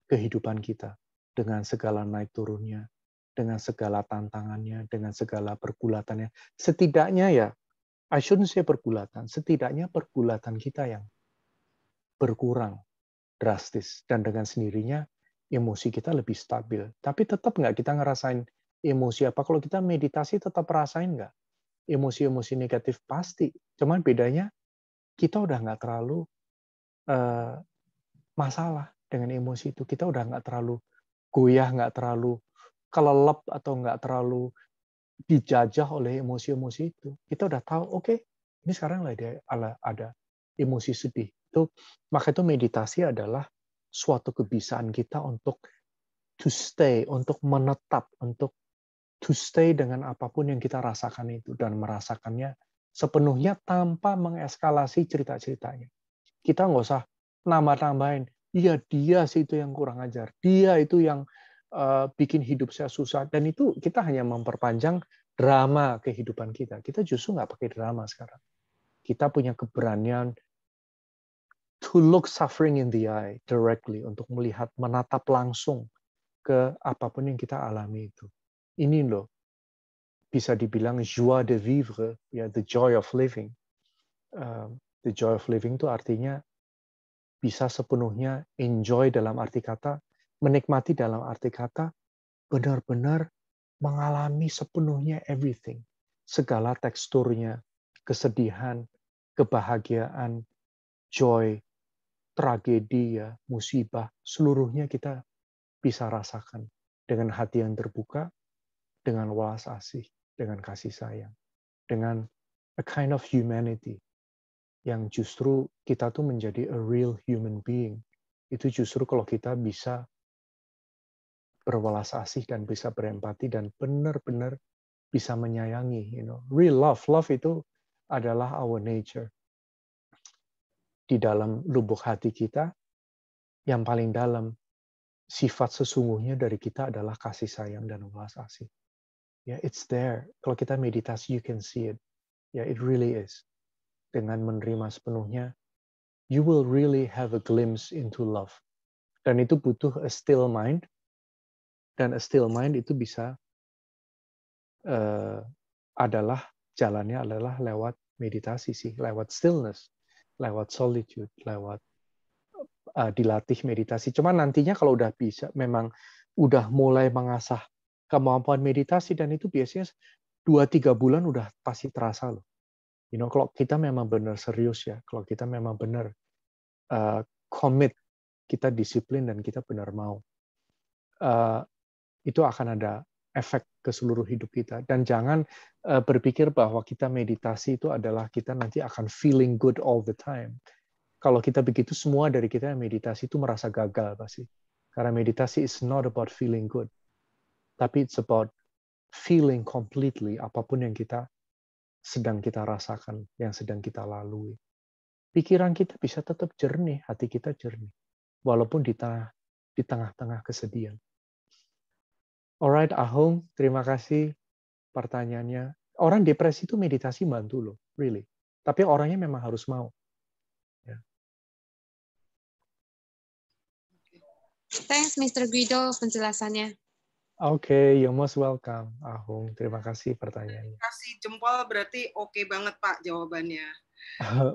kehidupan kita dengan segala naik turunnya, dengan segala tantangannya, dengan segala pergulatannya. Setidaknya ya, I shouldn't say pergulatan, setidaknya pergulatan kita yang berkurang drastis, dan dengan sendirinya emosi kita lebih stabil. Tapi tetap nggak kita ngerasain emosi apa? Kalau kita meditasi tetap rasain nggak? Emosi-emosi negatif pasti. Cuman bedanya kita udah nggak terlalu masalah dengan emosi itu. Kita udah nggak terlalu goyah, nggak terlalu kelelep, atau nggak terlalu dijajah oleh emosi-emosi itu. Kita udah tahu, oke, ini sekarang ada emosi sedih. Maka itu meditasi adalah suatu kebiasaan kita untuk to stay, untuk menetap, untuk to stay dengan apapun yang kita rasakan itu, dan merasakannya sepenuhnya tanpa mengeskalasi cerita-ceritanya. Kita nggak usah nambah-nambahin, iya dia sih itu yang kurang ajar, dia itu yang bikin hidup saya susah, dan itu kita hanya memperpanjang drama kehidupan kita. Kita justru nggak pakai drama sekarang. Kita punya keberanian to look suffering in the eye directly, untuk melihat, menatap langsung ke apapun yang kita alami itu. Ini loh, bisa dibilang joie de vivre, ya, the joy of living. The joy of living itu artinya bisa sepenuhnya enjoy dalam arti kata, menikmati dalam arti kata, benar-benar mengalami sepenuhnya everything. Segala teksturnya, kesedihan, kebahagiaan, joy, tragedi, ya, musibah, seluruhnya kita bisa rasakan dengan hati yang terbuka, dengan welas asih, dengan kasih sayang, dengan a kind of humanity, yang justru kita tuh menjadi a real human being. Itu justru kalau kita bisa berwelas asih dan bisa berempati dan benar-benar bisa menyayangi, real love. Love itu adalah our nature. Di dalam lubuk hati kita, yang paling dalam, sifat sesungguhnya dari kita adalah kasih sayang dan welas asih. Ya, it's there. Kalau kita meditasi, you can see it. Ya, it really is. Dengan menerima sepenuhnya, you will really have a glimpse into love. Dan itu butuh a still mind. Dan a still mind itu bisa jalannya adalah lewat meditasi sih, lewat stillness, lewat solitude, lewat dilatih meditasi. Cuma nantinya kalau udah bisa, memang udah mulai mengasah kemampuan meditasi, dan itu biasanya 2-3 bulan udah pasti terasa loh. Kalau kita memang benar serius ya, kalau kita memang benar commit, kita disiplin dan kita benar mau, itu akan ada efek ke seluruh hidup kita. Dan jangan berpikir bahwa kita meditasi itu adalah kita nanti akan feeling good all the time. Kalau kita begitu, semua dari kita yang meditasi itu merasa gagal pasti. Karena meditasi is not about feeling good, tapi it's about feeling completely apapun yang kita sedang kita rasakan, yang sedang kita lalui. Pikiran kita bisa tetap jernih, hati kita jernih, walaupun di tengah-tengah kesedihan. Alright, Ahung, terima kasih pertanyaannya. Orang depresi itu meditasi bantu loh, really. Tapi orangnya memang harus mau. Ya. Thanks, Mr. Guido, penjelasannya. Oke, you're most welcome, Ahung. Terima kasih pertanyaannya. Kasih jempol berarti oke banget, Pak, jawabannya.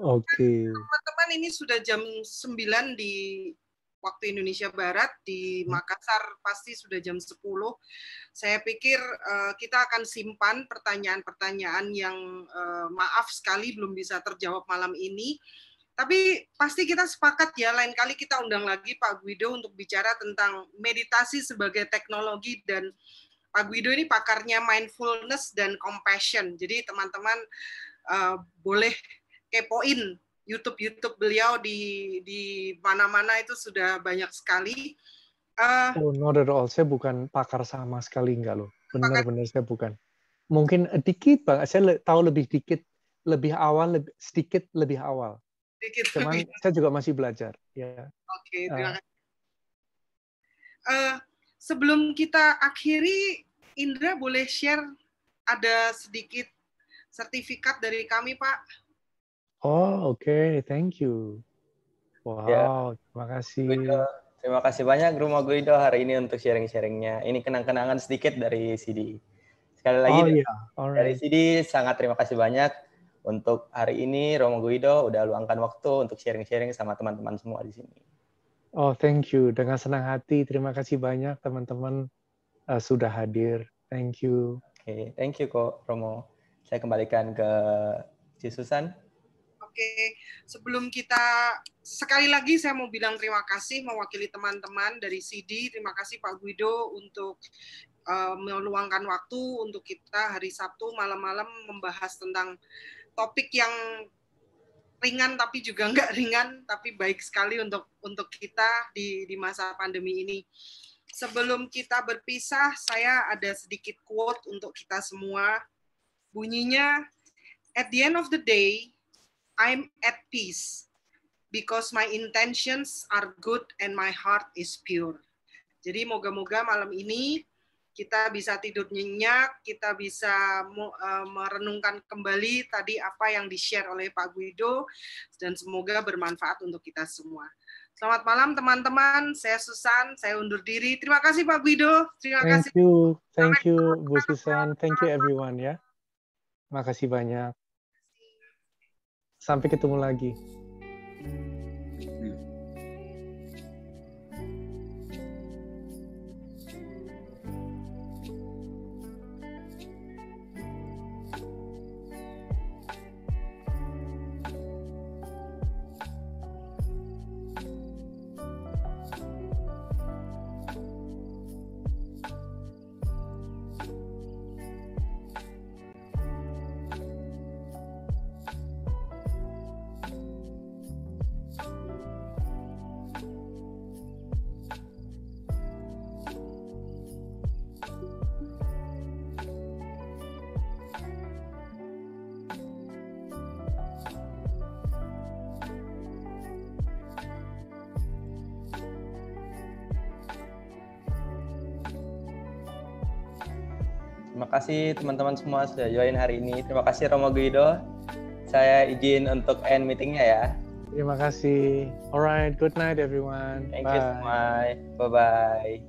Oke. Teman-teman, ini sudah jam 9 di waktu Indonesia Barat, di Makassar pasti sudah jam 10. Saya pikir kita akan simpan pertanyaan-pertanyaan yang maaf sekali belum bisa terjawab malam ini. Tapi pasti kita sepakat ya, lain kali kita undang lagi Pak Guido untuk bicara tentang meditasi sebagai teknologi, dan Pak Guido ini pakarnya mindfulness dan compassion. Jadi teman-teman boleh kepoin YouTube beliau di mana-mana, itu sudah banyak sekali. Oh, not at all. Saya bukan pakar sama sekali, enggak loh. Benar-benar saya bukan. Mungkin dikit Bang, saya tahu lebih awal, sedikit lebih awal. Cuman saya juga masih belajar. Ya. Oke, terima kasih. Sebelum kita akhiri, Indra boleh share ada sedikit sertifikat dari kami, Pak. Oh, oke. Thank you. Wow, ya. Terima kasih. Terima kasih banyak Romo Guido hari ini untuk sharing-sharingnya. Ini kenang-kenangan sedikit dari CD. Sekali lagi dari CD, sangat terima kasih banyak. Untuk hari ini, Romo Guido udah luangkan waktu untuk sharing-sharing sama teman-teman semua di sini. Oh, thank you. Dengan senang hati. Terima kasih banyak teman-teman sudah hadir. Thank you. Oke, thank you kok, Romo. Saya kembalikan ke Ci Susan. Oke, sebelum kita, sekali lagi saya mau bilang terima kasih mewakili teman-teman dari CD. Terima kasih Pak Guido untuk meluangkan waktu untuk kita hari Sabtu malam-malam membahas tentang topik yang ringan tapi juga nggak ringan, tapi baik sekali untuk kita di masa pandemi ini. Sebelum kita berpisah, saya ada sedikit quote untuk kita semua. Bunyinya, at the end of the day, I'm at peace because my intentions are good and my heart is pure. Jadi moga-moga malam ini kita bisa tidur nyenyak, kita bisa merenungkan kembali tadi apa yang di-share oleh Pak Guido, dan semoga bermanfaat untuk kita semua. Selamat malam teman-teman, saya Susan, saya undur diri. Terima kasih Pak Guido. Terima kasih. Thank you Bu Susan, thank you everyone ya. Terima kasih banyak. Sampai ketemu lagi. Terima kasih teman-teman semua sudah join hari ini. Terima kasih Romo Guido. Saya izin untuk end meetingnya ya. Terima kasih. Alright, good night everyone. Thank you semua. Bye-bye.